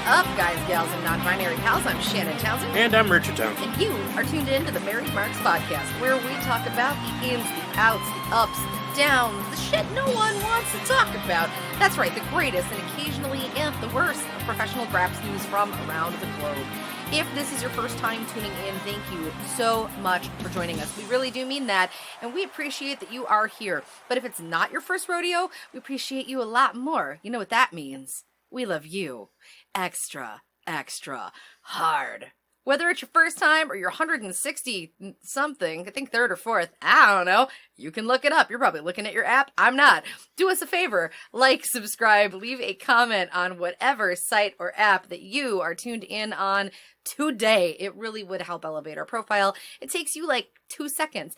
up, guys, gals, and non-binary pals? I'm Shannon Townsend. And I'm Richard Townsend. And you are tuned in to the Married Marks podcast, where we talk about the ins, the outs, the ups, the downs, the shit no one wants to talk about. That's right, the greatest and occasionally, if the worst, of professional graps news from around the globe. If this is your first time tuning in, thank you so much for joining us. We really do mean that, and we appreciate that you are here. But if it's not your first rodeo, we appreciate you a lot more. You know what that means. We love you extra, extra hard. Whether it's your first time or your 160-something, I think third or fourth, I don't know. You can look it up. You're probably looking at your app. I'm not. Do us a favor. Like, subscribe, leave a comment on whatever site or app that you are tuned in on today. It really would help elevate our profile. It takes you like 2 seconds.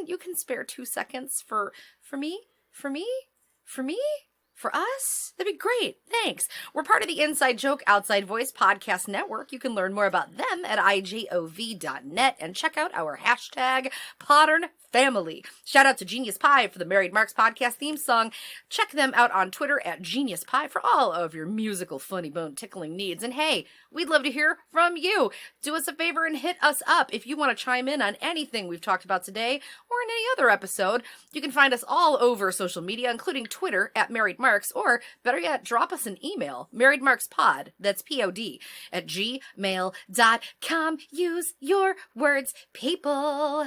You can spare 2 seconds for me? For us? That'd be great. Thanks. We're part of the Inside Joke Outside Voice podcast network. You can learn more about them at IJOV.net and check out our hashtag Podern Family. Shout out to Genius Pie for the Married Marks podcast theme song. Check them out on Twitter at Genius Pie for all of your musical funny bone tickling needs. And hey, we'd love to hear from you. Do us a favor and hit us up if you want to chime in on anything we've talked about today or in any other episode. You can find us all over social media, including Twitter at Married Marks, or better yet, drop us an email, marriedmarkspod, that's P-O-D, at gmail.com. Use your words, people.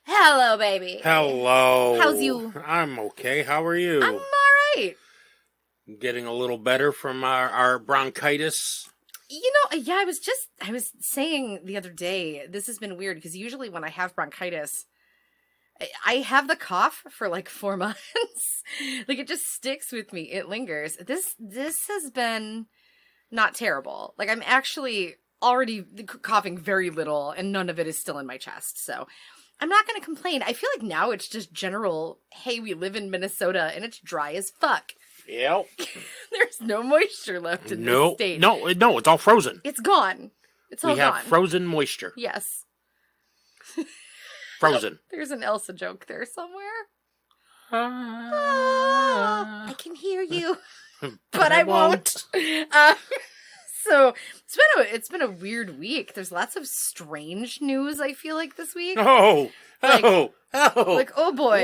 Hello, baby. Hello. How's you? I'm okay. How are you? I'm all right. Getting a little better from our bronchitis. You know, yeah, I was saying the other day, this has been weird because usually when I have bronchitis, I have the cough for like 4 months. Like it just sticks with me. It lingers. This has been not terrible. Like I'm actually already coughing very little and none of it is still in my chest. So I'm not going to complain. I feel like now it's just general, hey, we live in Minnesota and it's dry as fuck. Yep. There's no moisture left in this state. No, it's all frozen. It's gone. It's all gone. We have frozen moisture. Yes. Frozen. There's an Elsa joke there somewhere. I can hear you, but I won't. So it's been a weird week. There's lots of strange news, I feel like, this week. Oh boy.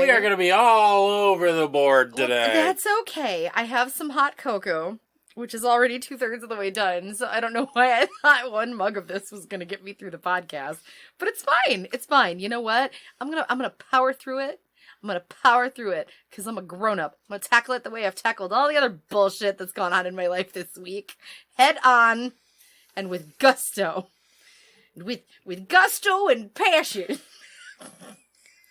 We are going to be all over the board today. Well, that's okay. I have some hot cocoa, which is already 2/3 of the way done. So I don't know why I thought one mug of this was going to get me through the podcast, but it's fine. It's fine. You know what? I'm going to power through it. I'm going to power through it because I'm a grown-up. I'm going to tackle it the way I've tackled all the other bullshit that's gone on in my life this week. Head on and with gusto. With gusto and passion.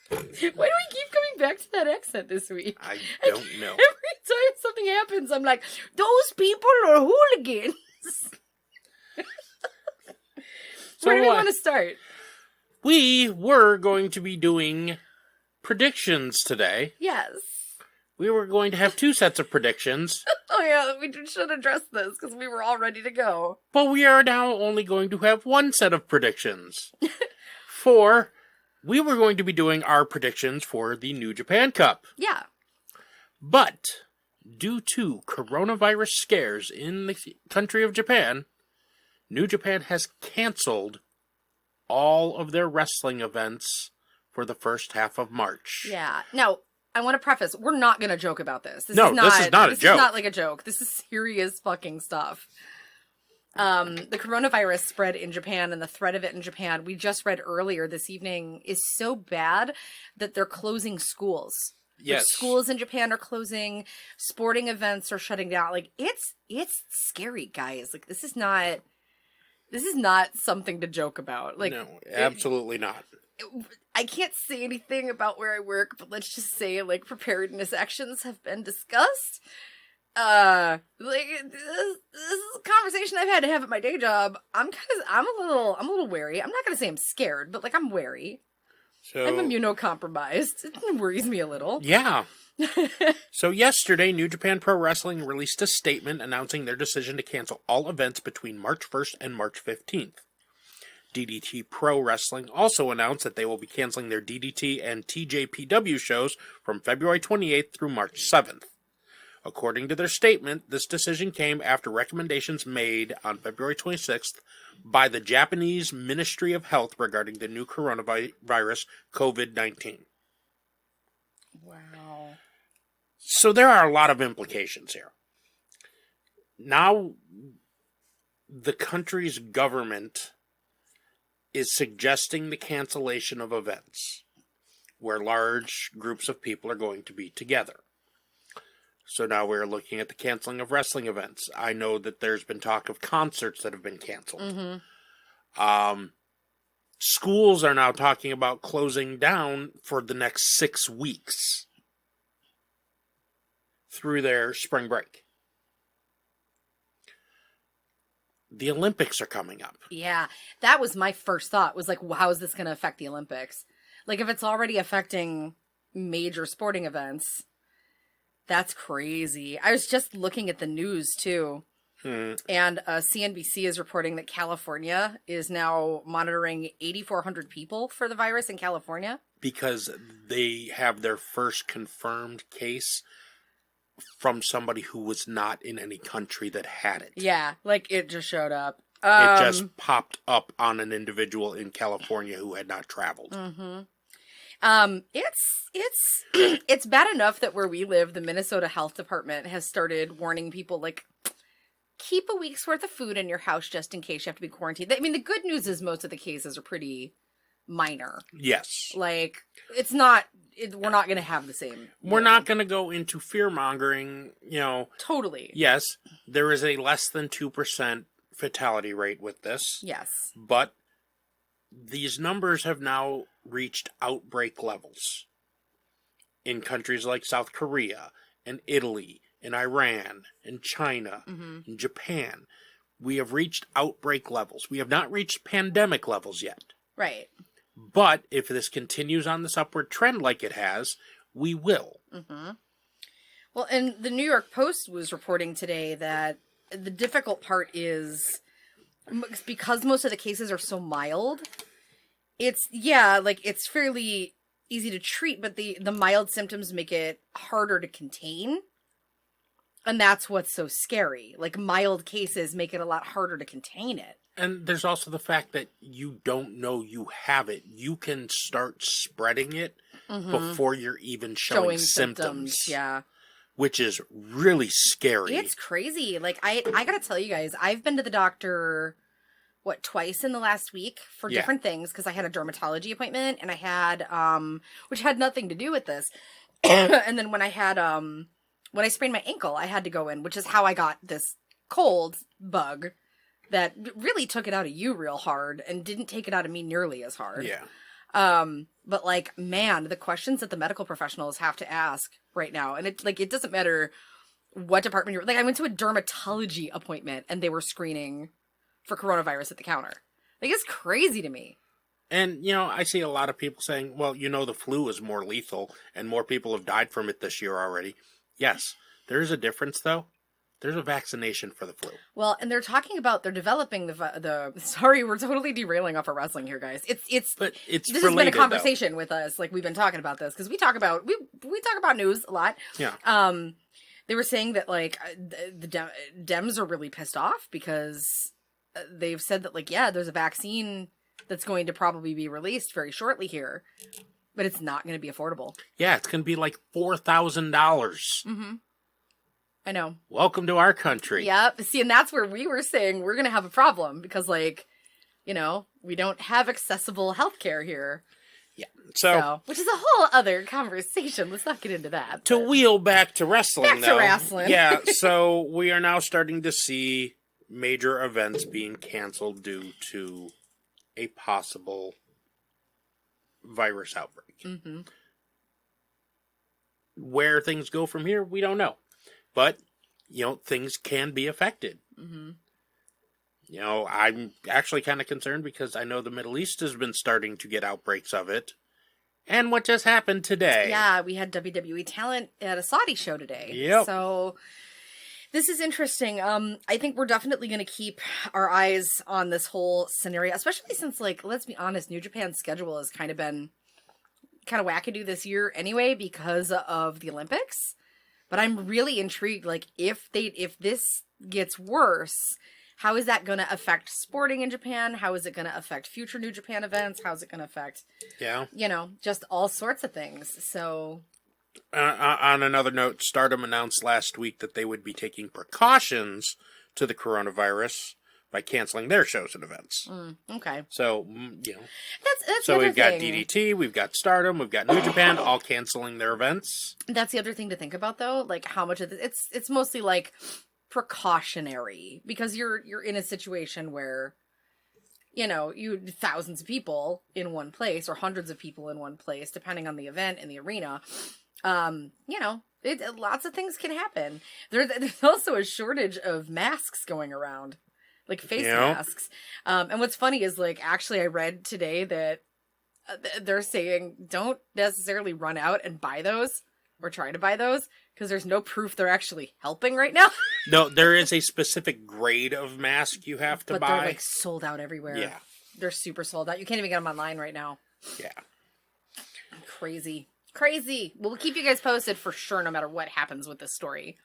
Why do we keep coming back to that accent this week? I don't know. Every time something happens, I'm like, those people are hooligans. Where do we want to start? We were going to be doing predictions today. Yes. We were going to have 2 sets of predictions. Oh yeah, we should address this because we were all ready to go. But we are now only going to have 1 set of predictions. We were going to be doing our predictions for the New Japan Cup. Yeah. But, due to coronavirus scares in the country of Japan, New Japan has canceled all of their wrestling events for the first half of March. Yeah. Now, I want to preface, we're not going to joke about this. This is not a joke. This is not like a joke. This is serious fucking stuff. The coronavirus spread in Japan and the threat of it in Japan, we just read earlier this evening, is so bad that they're closing schools. Yes. Like, schools in Japan are closing, sporting events are shutting down. Like, it's scary, guys. Like, this is not something to joke about. Like, no, absolutely not. I can't say anything about where I work, but let's just say, like, preparedness actions have been discussed. Like, this is a conversation I've had to have at my day job. I'm a little wary. I'm not gonna say I'm scared, but like I'm wary. So I'm immunocompromised. It worries me a little. Yeah. So yesterday, New Japan Pro Wrestling released a statement announcing their decision to cancel all events between March 1st and March 15th. DDT Pro Wrestling also announced that they will be canceling their DDT and TJPW shows from February 28th through March 7th. According to their statement, this decision came after recommendations made on February 26th by the Japanese Ministry of Health regarding the new coronavirus COVID-19. Wow. So there are a lot of implications here. Now, the country's government is suggesting the cancellation of events where large groups of people are going to be together. So now we're looking at the canceling of wrestling events. I know that there's been talk of concerts that have been canceled. Mm-hmm. Schools are now talking about closing down for the next 6 weeks through their spring break. The Olympics are coming up. Yeah, that was my first thought, was like, well, how is this going to affect the Olympics? Like, if it's already affecting major sporting events, that's crazy. I was just looking at the news, too. And CNBC is reporting that California is now monitoring 8,400 people for the virus in California. Because they have their first confirmed case from somebody who was not in any country that had it. Yeah, like it just showed up. It just popped up on an individual in California who had not traveled. Mm-hmm. It's bad enough that where we live, the Minnesota Health Department has started warning people, like, keep a week's worth of food in your house just in case you have to be quarantined. I mean, the good news is most of the cases are pretty minor. Yes. Like, it's not, we're not going to have the same. We're not going to go into fear-mongering, Totally. Yes, there is a less than 2% fatality rate with this. Yes. But these numbers have now reached outbreak levels in countries like South Korea and Italy and Iran and China and Japan. We have reached outbreak levels. We have not reached pandemic levels yet. Right. But if this continues on this upward trend like it has, we will. Mm-hmm. Well, and the New York Post was reporting today that the difficult part is because most of the cases are so mild, it's fairly easy to treat, but the mild symptoms make it harder to contain. And that's what's so scary. Like, mild cases make it a lot harder to contain it. And there's also the fact that you don't know you have it. You can start spreading it before you're even showing symptoms. Yeah. Which is really scary. It's crazy. Like, I gotta tell you guys, I've been to the doctor, twice in the last week for different things, because I had a dermatology appointment, and I had, which had nothing to do with this. And then when I had, when I sprained my ankle, I had to go in, which is how I got this cold bug that really took it out of you real hard and didn't take it out of me nearly as hard. Yeah. But like, man, the questions that the medical professionals have to ask right now, and it doesn't matter what department you're, like, I went to a dermatology appointment and they were screening for coronavirus at the counter. Like, it's crazy to me. And, I see a lot of people saying, well, the flu is more lethal and more people have died from it this year already. Yes, there is a difference, though. There's a vaccination for the flu. Well, and they're talking about, they're developing the sorry, we're totally derailing off of wrestling here, guys. But it's this related, has been a conversation with us. Like, we've been talking about this because we talk about news a lot. Yeah. They were saying that, like, the Dems are really pissed off because they've said that, like, yeah, there's a vaccine that's going to probably be released very shortly here, but it's not going to be affordable. Yeah, it's going to be like $4,000. Mm-hmm. I know. Welcome to our country. Yep. See, and that's where we were saying we're going to have a problem because, like, we don't have accessible healthcare here. Yeah. So, which is a whole other conversation. Let's not get into that. To wheel back to wrestling, to wrestling. Yeah, so we are now starting to see major events being canceled due to a possible virus outbreak. Mm-hmm. Where things go from here, we don't know. But, things can be affected. Mm-hmm. I'm actually kind of concerned because I know the Middle East has been starting to get outbreaks of it. And what just happened today? Yeah, we had WWE talent at a Saudi show today. Yep. So this is interesting. I think we're definitely going to keep our eyes on this whole scenario, especially since, like, let's be honest, New Japan's schedule has kind of been wackadoo this year anyway because of the Olympics. But I'm really intrigued, like, if this gets worse, how is that going to affect sporting in Japan? How is it going to affect future New Japan events? How is it going to affect, just all sorts of things? So... on another note, Stardom announced last week that they would be taking precautions to the coronavirus by canceling their shows and events. Okay. So, That's so the other we've got thing. DDT, we've got Stardom, we've got New Japan, all canceling their events. That's the other thing to think about, though. Like, how much of this... It's mostly, like, precautionary. Because you're in a situation where, you thousands of people in one place, or hundreds of people in one place, depending on the event and the arena. Lots of things can happen. There's also a shortage of masks going around. Like face masks. And what's funny is, like, actually I read today that they're saying don't necessarily run out and buy those or try to buy those because there's no proof they're actually helping right now. No, there is a specific grade of mask you have to but buy. They're, like, sold out everywhere. Yeah. They're super sold out. You can't even get them online right now. Yeah. Crazy. We'll keep you guys posted for sure no matter what happens with this story.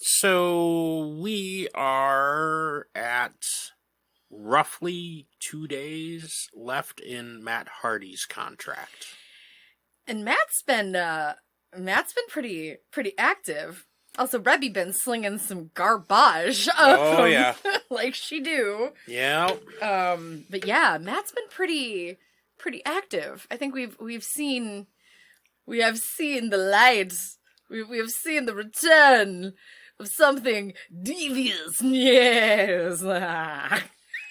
So we are at roughly 2 days left in Matt Hardy's contract. And Matt's been pretty active. Also, Rebby been slinging some garbage. Yeah. Like she do. Yeah. But yeah, Matt's been pretty active. I think we have seen the light. We have seen the return of something devious. Yes.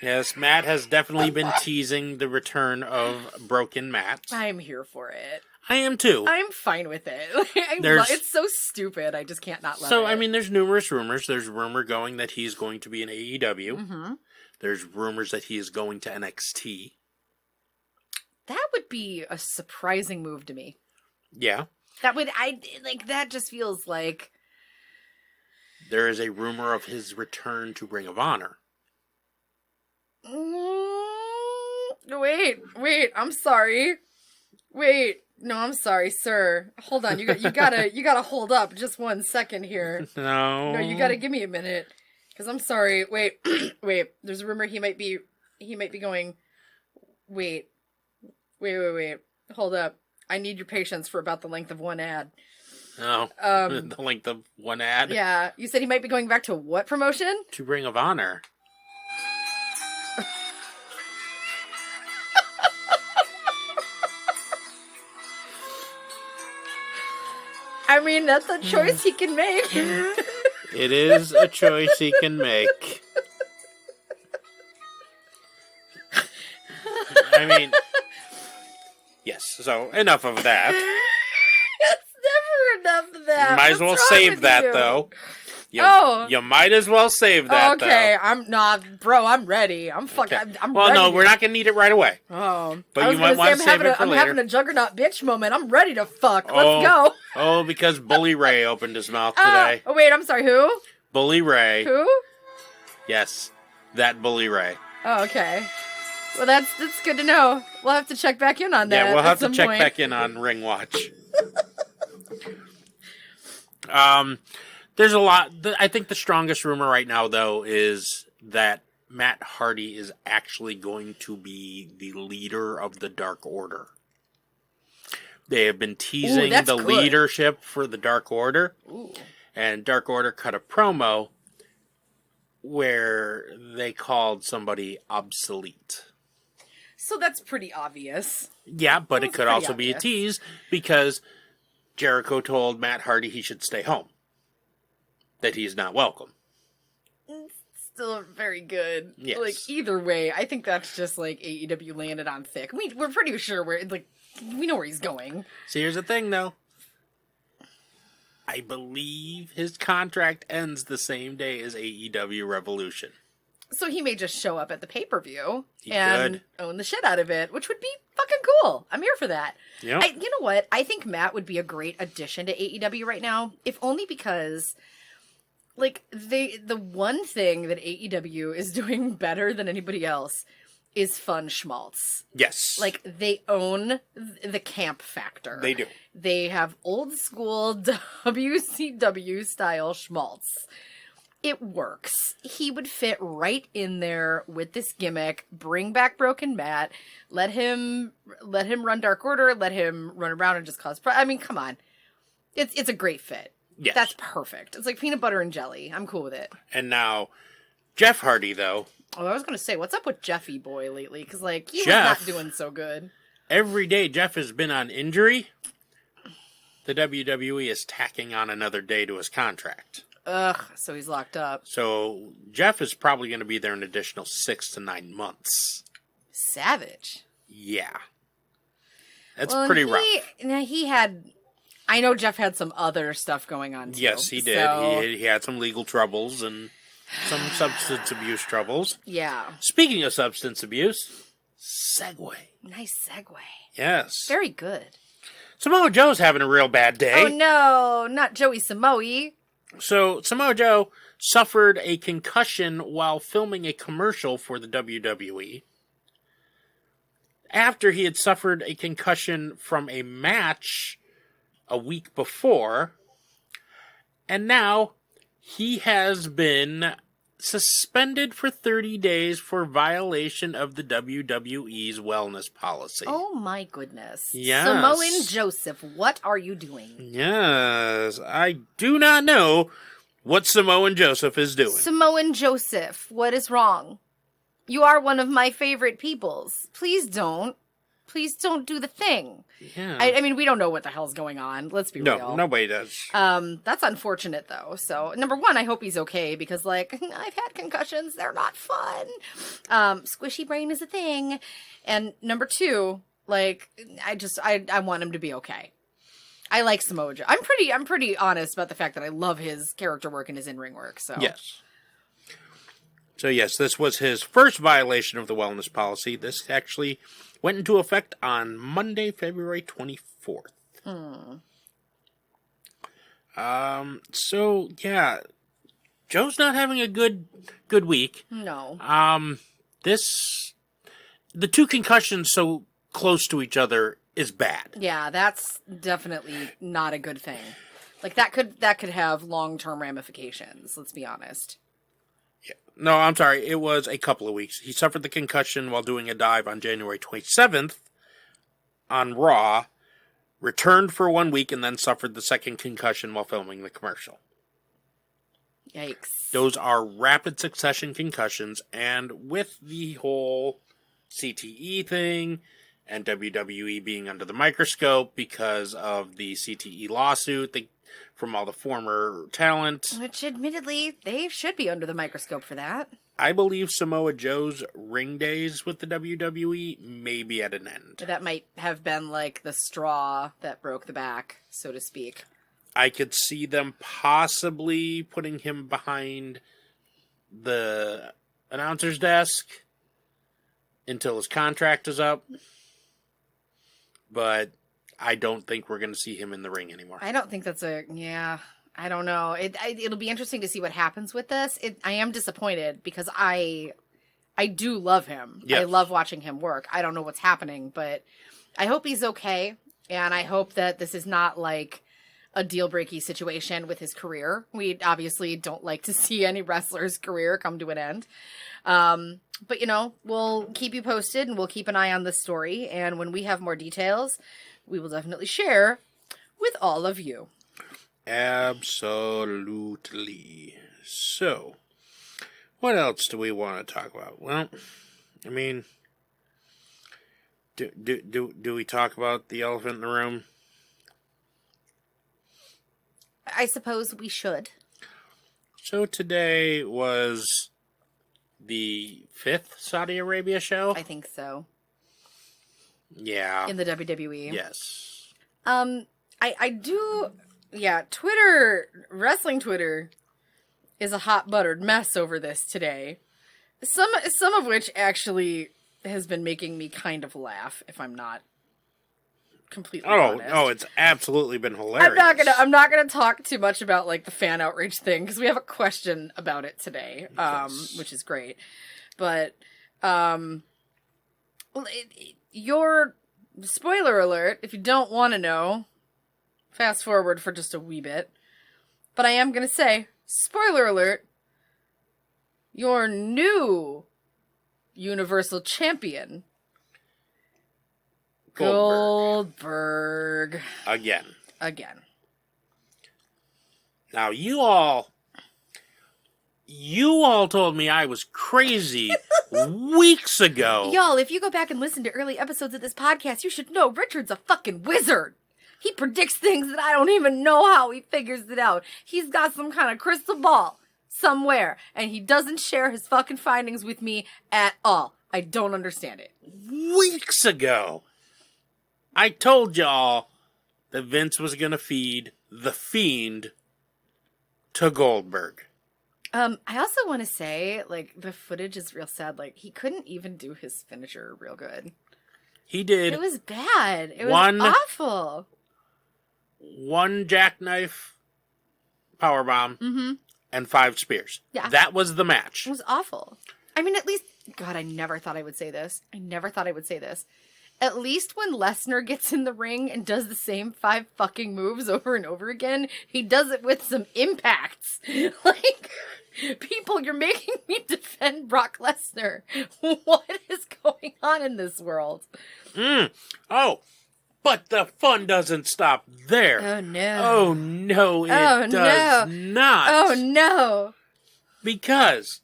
Yes, Matt has definitely been teasing the return of Broken Matt. I'm here for it. I am too. I'm fine with it. It's so stupid. I just can't not love it. So, I mean, there's numerous rumors. There's rumor going that he's going to be in AEW. Mm-hmm. There's rumors that he is going to NXT. That would be a surprising move to me. Yeah. That just feels like... There is a rumor of his return to Ring of Honor. Wait, I'm sorry. Wait, no, I'm sorry, sir. Hold on, you gotta hold up just 1 second here. No, you gotta give me a minute, because I'm sorry. Wait, there's a rumor he might be going. Wait, hold up. I need your patience for about the length of one ad. Oh, the length of one ad? Yeah, you said he might be going back to what promotion? To Ring of Honor. I mean, that's a choice he can make. It is a choice he can make. I mean, yes, so enough of that. It's never enough of that. Might as well save that, though. You might as well save that, okay, though. I'm ready. I'm fucking, Okay. I'm well, ready. no, we're not going to need it right away. Oh. But you might want to save it for I'm later. having a juggernaut bitch moment. I'm ready to fuck. Let's go. Oh, because Bully Ray opened his mouth today. Oh, wait, I'm sorry, who? Bully Ray. Who? Yes, that Bully Ray. Oh, okay. Well, that's good to know. We'll have to check back in on that. Yeah, we'll have to check point. back in on Ring Watch. There's a lot. I think the strongest rumor right now, though, is that Matt Hardy is actually going to be the leader of the Dark Order. They have been teasing the leadership for the Dark Order. Ooh. And Dark Order cut a promo where they called somebody obsolete. So that's pretty obvious. Yeah, but it could also obvious. be a tease because Jericho told Matt Hardy he should stay home. That he is not welcome. Still very good. Yes. Like, either way, I think that's just like AEW landed on thick. We're pretty sure we know where he's going. See, here's the thing, though. I believe his contract ends the same day as AEW Revolution. So he may just show up at the pay-per-view He and could. own the shit out of it, which would be fucking cool. I'm here for that. Yep. You know what? I think Matt would be a great addition to AEW right now, if only because, like, the one thing that AEW is doing better than anybody else is fun schmaltz. Yes. Like, they own the camp factor. They do. They have old school WCW style schmaltz. It works. He would fit right in there with this gimmick. Bring back Broken Matt. Let him run Dark Order. Let him run around and just cause. I mean, come on. It's a great fit. Yes. That's perfect. It's like peanut butter and jelly. I'm cool with it. And now, Jeff Hardy, though. Oh, I was gonna say, what's up with Jeffy Boy lately? Because like he Jeff, was not doing so good. Every day Jeff has been on injury, the WWE is tacking on another day to his contract. Ugh. So he's locked up. So Jeff is probably going to be there an additional 6 to 9 months. Savage. Yeah. That's Well, pretty rough. Now he had. I know Jeff had some other stuff going on too. Yes, he did. So, He had some legal troubles and some substance abuse troubles. yeah. Speaking of substance abuse, segue. Nice segue. Yes. Very good. Samoa Joe's having a real bad day. Oh no, not Joey Samoa. So, Samoa Joe suffered a concussion while filming a commercial for the WWE. After he had suffered a concussion from a match a week before. And now he has been suspended for 30 days for violation of the WWE's wellness policy. Oh my goodness. Yes. Samoan Joseph, what are you doing? Yes, I do not know what Samoan Joseph is doing. Samoan Joseph, what is wrong? You are one of my favorite peoples. Please don't. Please don't do the thing. Yeah. I mean, we don't know what the hell's going on. Let's be real. No, nobody does. That's unfortunate, though. So, number one, I hope he's okay, because, like, I've had concussions. They're not fun. Squishy brain is a thing. And number two, like, I want him to be okay. I like Samoa Joe. I'm pretty honest about the fact that I love his character work and his in-ring work, so. Yes. So, yes, this was his first violation of the wellness policy. This actually went into effect on Monday, February 24th. So, yeah, Joe's not having a good week. No. The two concussions so close to each other is bad. Yeah, that's definitely not a good thing. Like, that could have long-term ramifications, let's be honest. Yeah. No, I'm sorry. It was a couple of weeks. He suffered the concussion while doing a dive on January 27th on Raw, returned for 1 week, and then suffered the second concussion while filming the commercial. Yikes. Those are rapid succession concussions, and with the whole CTE thing and WWE being under the microscope because of the CTE lawsuit from all the former talent. Which, admittedly, they should be under the microscope for that. I believe Samoa Joe's ring days with the WWE may be at an end. That might have been, like, the straw that broke the back, so to speak. I could see them possibly putting him behind the announcer's desk until his contract is up. But I don't think we're going to see him in the ring anymore. I don't think that's I don't know. It'll be interesting to see what happens with this. I am disappointed because I do love him. Yes. I love watching him work. I don't know what's happening, but I hope he's okay. And I hope that this is not like a deal-breaking situation with his career. We obviously don't like to see any wrestler's career come to an end. But, we'll keep you posted and we'll keep an eye on this story. And when we have more details, we will definitely share with all of you. Absolutely. So, what else do we want to talk about? Well, I mean, do we talk about the elephant in the room? I suppose we should. So today was the 5th Saudi Arabia show? I think so. Yeah. In the WWE. Yes. I do, Twitter, wrestling Twitter is a hot buttered mess over this today. Some of which actually has been making me kind of laugh, if I'm not completely honest. Oh, it's absolutely been hilarious. I'm not gonna talk too much about like the fan outrage thing because we have a question about it today, Yes. which is great. But Well, your spoiler alert, if you don't want to know, fast forward for just a wee bit. But I am going to say, spoiler alert, your new Universal Champion, Goldberg. Again. Now, you all told me I was crazy weeks ago. Y'all, if you go back and listen to early episodes of this podcast, you should know Richard's a fucking wizard. He predicts things that I don't even know how he figures it out. He's got some kind of crystal ball somewhere, and he doesn't share his fucking findings with me at all. I don't understand it. Weeks ago, I told y'all that Vince was going to feed The Fiend to Goldberg. I also want to say, like, the footage is real sad. Like, he couldn't even do his finisher real good. He did. It was bad. It was awful. One jackknife powerbomb and 5 spears. Yeah. That was the match. It was awful. I mean, at least... God, I never thought I would say this. At least when Lesnar gets in the ring and does the same 5 fucking moves over and over again, he does it with some impacts. Like, people, you're making me defend Brock Lesnar. What is going on in this world? Oh, but the fun doesn't stop there. Oh, no. Oh, no, it does not. Oh, no. Because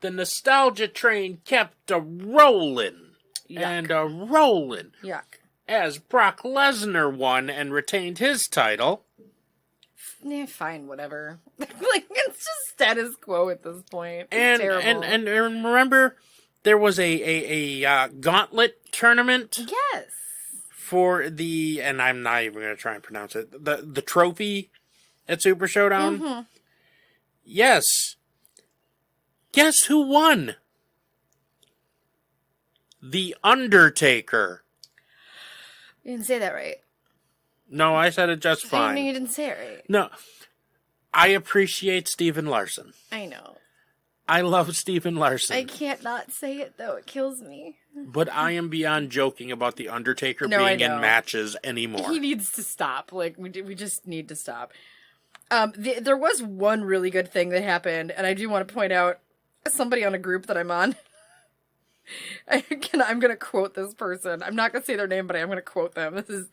the nostalgia train kept a-rolling. Yuck. And a-rolling. Yuck. As Brock Lesnar won and retained his title. Fine, whatever. Like, it's just status quo at this point. It's terrible. And remember, there was a gauntlet tournament? Yes. For the, and I'm not even going to try and pronounce it, the trophy at Super Showdown? Mm-hmm. Yes. Guess who won? The Undertaker. You didn't say that right. No, I said it just fine. You didn't say it right. No, I appreciate Steven Larson. I know. I love Steven Larson. I can't not say it, though. It kills me. But I am beyond joking about The Undertaker being in matches anymore. He needs to stop. Like, we just need to stop. There was one really good thing that happened, and I do want to point out somebody on a group that I'm on. I'm going to quote this person. I'm not going to say their name, but I am going to quote them. This is...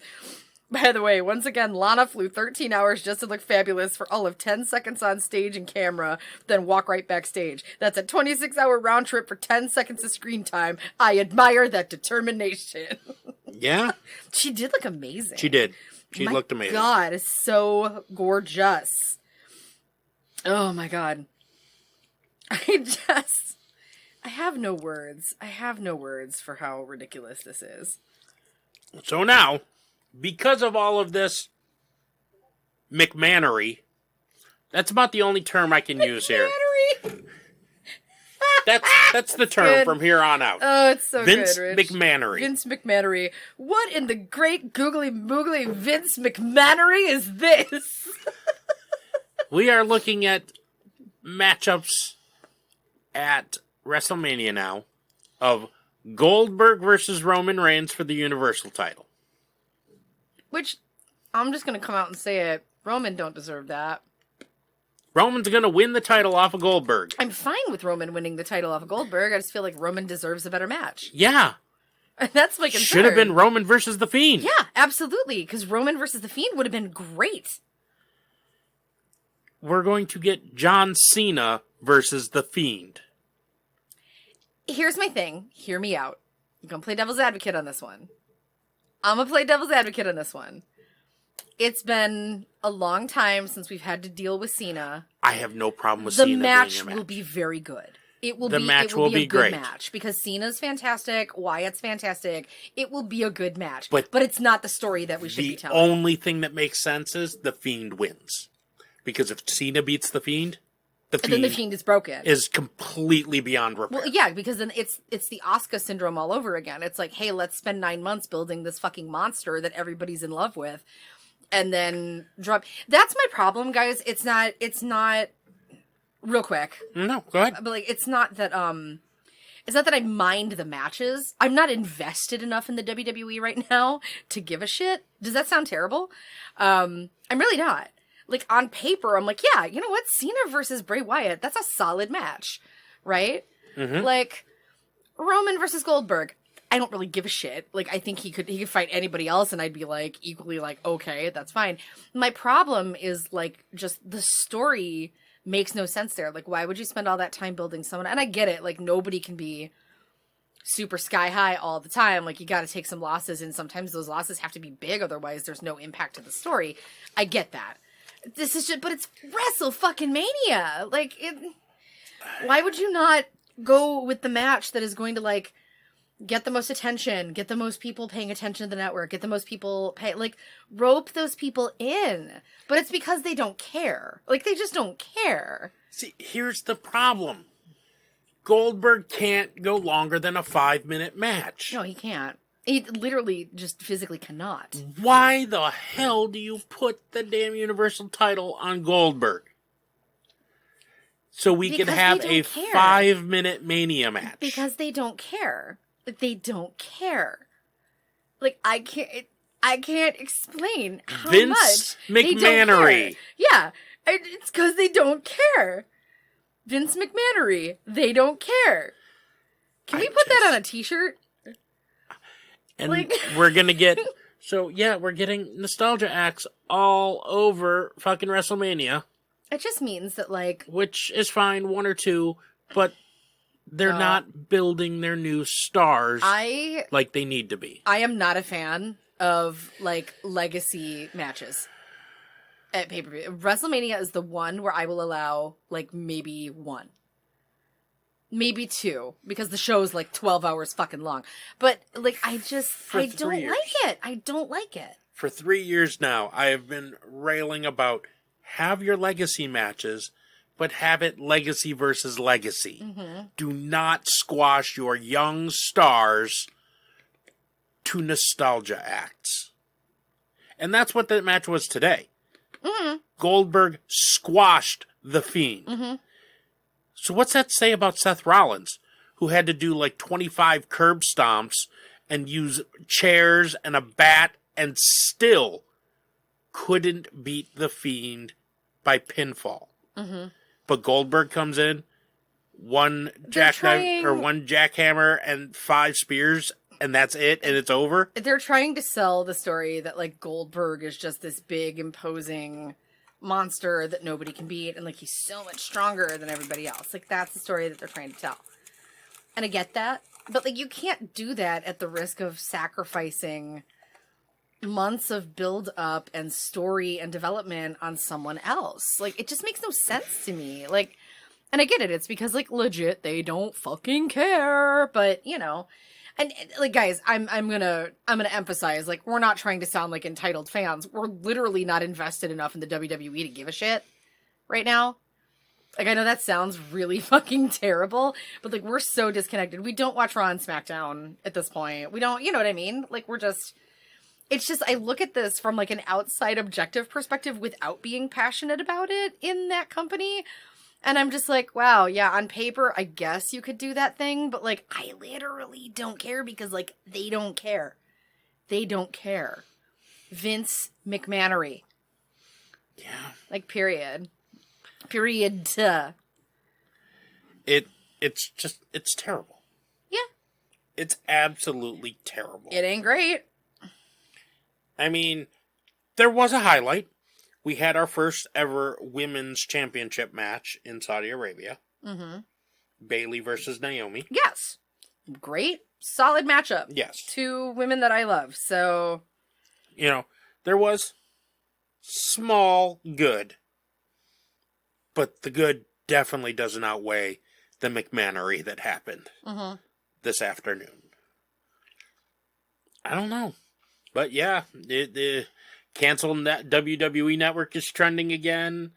By the way, once again, Lana flew 13 hours just to look fabulous for all of 10 seconds on stage and camera, then walk right backstage. That's a 26-hour round trip for 10 seconds of screen time. I admire that determination. Yeah? She did look amazing. She did. She looked amazing. God, it's so gorgeous. Oh my God. I have no words. I have no words for how ridiculous this is. So now... because of all of this McManery, that's about the only term I can use here. That's the term good. From here on out. Oh, it's so Vince good, Rich. McManery. Vince McManery. What in the great googly moogly Vince McManery is this? We are looking at matchups at WrestleMania now of Goldberg versus Roman Reigns for the Universal title. Which, I'm just going to come out and say it. Roman don't deserve that. Roman's going to win the title off of Goldberg. I'm fine with Roman winning the title off of Goldberg. I just feel like Roman deserves a better match. Yeah. And that's my concern. Should have been Roman versus The Fiend. Yeah, absolutely. Because Roman versus The Fiend would have been great. We're going to get John Cena versus The Fiend. Here's my thing. Hear me out. I'm going to play devil's advocate on this one. It's been a long time since we've had to deal with Cena. I have no problem with Cena being a match. The match will be very good. It will be a good great match because Cena's fantastic, Wyatt's fantastic. It will be a good match. But it's not the story that we should be telling. The only thing that makes sense is The Fiend wins. Because if Cena beats The Fiend, then the Fiend is broken. Is completely beyond repair. Well, yeah, because then it's the Asuka syndrome all over again. It's like, hey, let's spend 9 months building this fucking monster that everybody's in love with, and then drop. That's my problem, guys. It's not real quick. No, go ahead. But like, it's not It's not that I mind the matches. I'm not invested enough in the WWE right now to give a shit. Does that sound terrible? I'm really not. Like, on paper, I'm like, yeah, you know what? Cena versus Bray Wyatt, that's a solid match, right? Mm-hmm. Like, Roman versus Goldberg, I don't really give a shit. Like, I think he could fight anybody else, and I'd be, like, equally like, okay, that's fine. My problem is, like, just the story makes no sense there. Like, why would you spend all that time building someone? And I get it. Like, nobody can be super sky high all the time. Like, you got to take some losses, and sometimes those losses have to be big, otherwise there's no impact to the story. I get that. This is just, but it's Wrestle fucking Mania. Like, why would you not go with the match that is going to, like, get the most attention, get the most people paying attention to the network, get the most people rope those people in. But it's because they don't care. Like, they just don't care. See, here's the problem. Goldberg can't go longer than a 5-minute match. No, he can't. He literally just physically cannot. Why the hell do you put the damn Universal title on Goldberg? So we Because can have they a don't care. 5-minute Mania match. Because they don't care. They don't care. Like, I can't explain how Vince much they don't McManery. care. Yeah, it's because they don't care. Vince McManery. They don't care. Can we put that on a t-shirt? And Like- we're gonna get... So, yeah, we're getting nostalgia acts all over fucking WrestleMania. It just means that, like... Which is fine, 1 or 2, but they're not building their new stars like they need to be. I am not a fan of, like, legacy matches at pay-per-view. WrestleMania is the one where I will allow, like, maybe 1. Maybe 2, because the show is, like, 12 hours fucking long. But, like, I don't like it. I don't like it. For 3 years now, I have been railing about have your legacy matches, but have it legacy versus legacy. Mm-hmm. Do not squash your young stars to nostalgia acts. And that's what that match was today. Mm-hmm. Goldberg squashed The Fiend. Mm-hmm. So what's that say about Seth Rollins, who had to do like 25 curb stomps and use chairs and a bat and still couldn't beat The Fiend by pinfall? Mm-hmm. But Goldberg comes in, one jackhammer and 5 spears, and that's it, and it's over. They're trying to sell the story that, like, Goldberg is just this big, imposing monster that nobody can beat, and, like, he's so much stronger than everybody else. Like, that's the story that they're trying to tell. And I get that, but, like, you can't do that at the risk of sacrificing months of build-up and story and development on someone else. Like, it just makes no sense to me. Like, and I get it, it's because, like, legit, they don't fucking care, but, you know... And, like, guys, I'm gonna emphasize, like, we're not trying to sound like entitled fans. We're literally not invested enough in the WWE to give a shit right now. Like, I know that sounds really fucking terrible, but, like, we're so disconnected. We don't watch Raw and SmackDown at this point. We don't, you know what I mean? Like, we're just... It's just, I look at this from, like, an outside objective perspective without being passionate about it in that company. And I'm just like, wow, yeah, on paper, I guess you could do that thing, but, like, I literally don't care because, like, they don't care. They don't care. Vince McManery. Yeah. Like, period. Period. It's terrible. Yeah. It's absolutely terrible. It ain't great. I mean, there was a highlight. We had our first ever women's championship match in Saudi Arabia. Mm-hmm. Bayley versus Naomi. Yes. Great. Solid matchup. Yes. 2 women that I love, so... You know, there was small good. But the good definitely doesn't outweigh the McManery that happened this afternoon. I don't know. But yeah, the canceled WWE Network is trending again.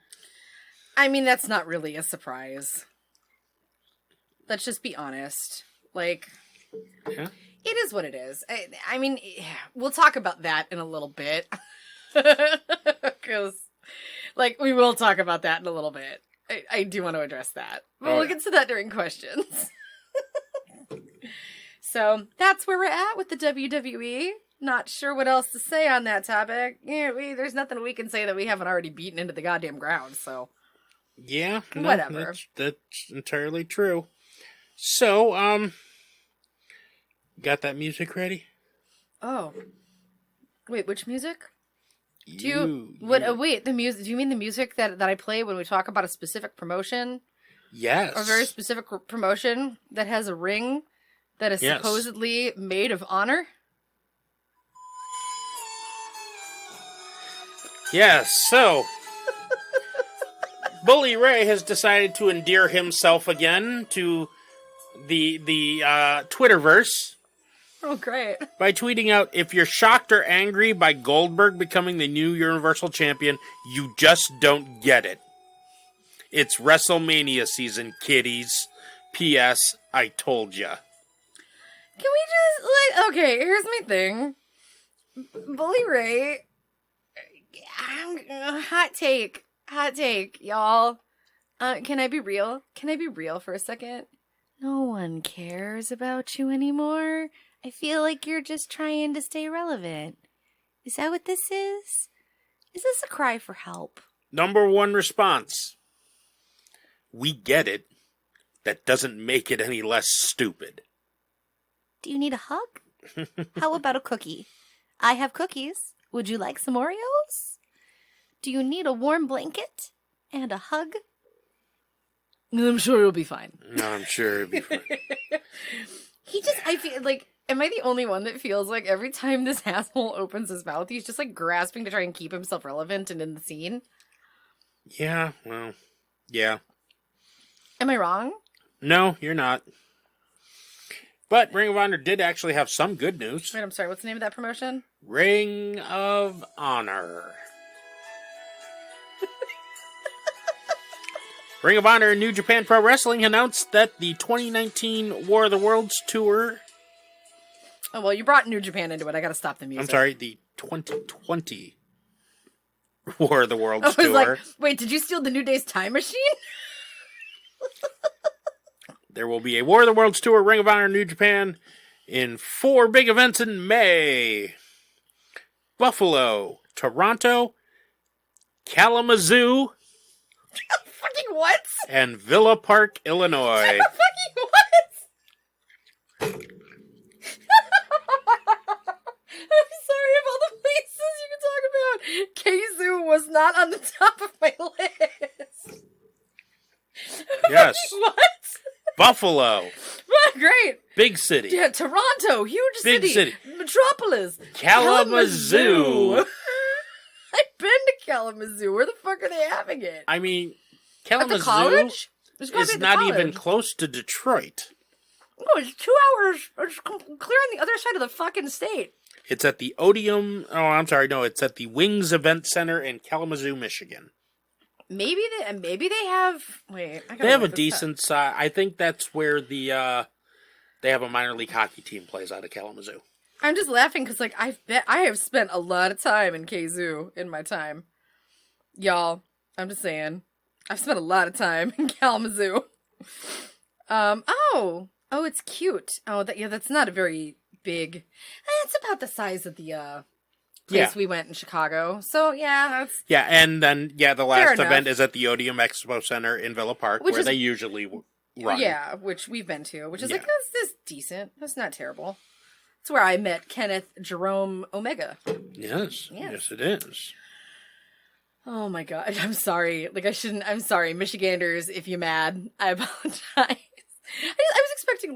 I mean, that's not really a surprise. Let's just be honest. Like, Yeah. it is what it is. I mean, we'll talk about that in a little bit. Because, like, we will talk about that in a little bit. I do want to address that. But we'll get to that during questions. So that's where we're at with the WWE. Not sure what else to say on that topic. Yeah, there's nothing we can say that we haven't already beaten into the goddamn ground, so. Yeah, no, Whatever. That's entirely true. So, got that music ready? Oh. Wait, which music? Wait, the music. Do you mean the music that I play when we talk about a specific promotion? Yes. Or a very specific promotion that has a ring that is Yes. supposedly made of honor? Yes, so Bully Ray has decided to endear himself again to the Twitterverse Oh, great. by tweeting out, "If you're shocked or angry by Goldberg becoming the new Universal Champion, you just don't get it. It's WrestleMania season, kiddies. P.S. I told ya." Can we just, okay, here's my thing. Bully Ray, hot take, y'all. Can I be real? Can I be real for a second? No one cares about you anymore. I feel like you're just trying to stay relevant. Is that what this is? Is this a cry for help? Number one response: we get it. That doesn't make it any less stupid. Do you need a hug? How about a cookie? I have cookies. Would you like some Oreos? Do you need a warm blanket and a hug? I'm sure you'll be fine. No, I'm sure it'd be fine. I feel like, am I the only one that feels like every time this asshole opens his mouth, he's just like grasping to try and keep himself relevant and in the scene? Yeah, well, yeah. Am I wrong? No, you're not. But Ring of Honor did actually have some good news. Wait, I'm sorry, what's the name of that promotion? Ring of Honor. Ring of Honor and New Japan Pro Wrestling announced that the 2019 War of the Worlds tour... Oh, well, you brought New Japan into it. I gotta stop the music. I'm sorry, the 2020 War of the Worlds I was tour. like, wait, did you steal the New Day's time machine? There will be a War of the Worlds tour, Ring of Honor, New Japan, in 4 big events in May. Buffalo, Toronto, Kalamazoo, Fucking what? and Villa Park, Illinois. Fucking what? I'm sorry, of all the places you can talk about, Keizu was not on the top of my list. Yes. What? Buffalo, Great. big city. Yeah, Toronto, huge Big city. Metropolis. Kalamazoo. I've been to Kalamazoo. Where the fuck are they having it? I mean, At the Kalamazoo college? It's gotta be is at the not college. even close to Detroit. Oh, it's 2 hours. It's clear on the other side of the fucking state. It's at the Odeum. Oh, I'm sorry. No, it's at the Wings Event Center in Kalamazoo, Michigan. Maybe they have. Wait, I gotta They have a look this up. decent size. I think that's where the they have a minor league hockey team plays out of Kalamazoo. I'm just laughing because, like, I have spent a lot of time in Keizu in my time. Y'all, I'm just saying. I've spent a lot of time in Kalamazoo. Oh, it's cute. Oh, that's not a very big. It's about the size of the place we went in Chicago. So, yeah, that's... Yeah, and then, the last enough. event is at the Odeum Expo Center in Villa Park, Which where is- they usually run. Yeah, which we've been to, which is Yeah. like, that's decent. That's not terrible. It's where I met Kenneth Jerome Omega. Yes, yes, it is. Oh my god, I'm sorry. I'm sorry, Michiganders, if you're mad. I apologize. I was expecting,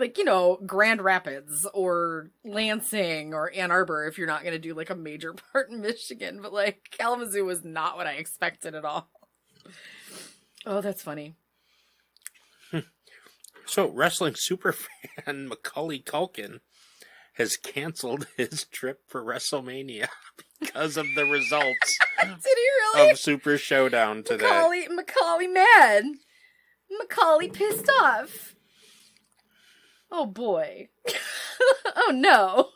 Grand Rapids or Lansing or Ann Arbor if you're not going to do, a major part in Michigan. But, Kalamazoo was not what I expected at all. Oh, that's funny. So, wrestling superfan Macaulay Culkin has canceled his trip for WrestleMania because of the results Did he really? of Super Showdown today. Macaulay mad. Macaulay pissed off. Oh boy. Oh no.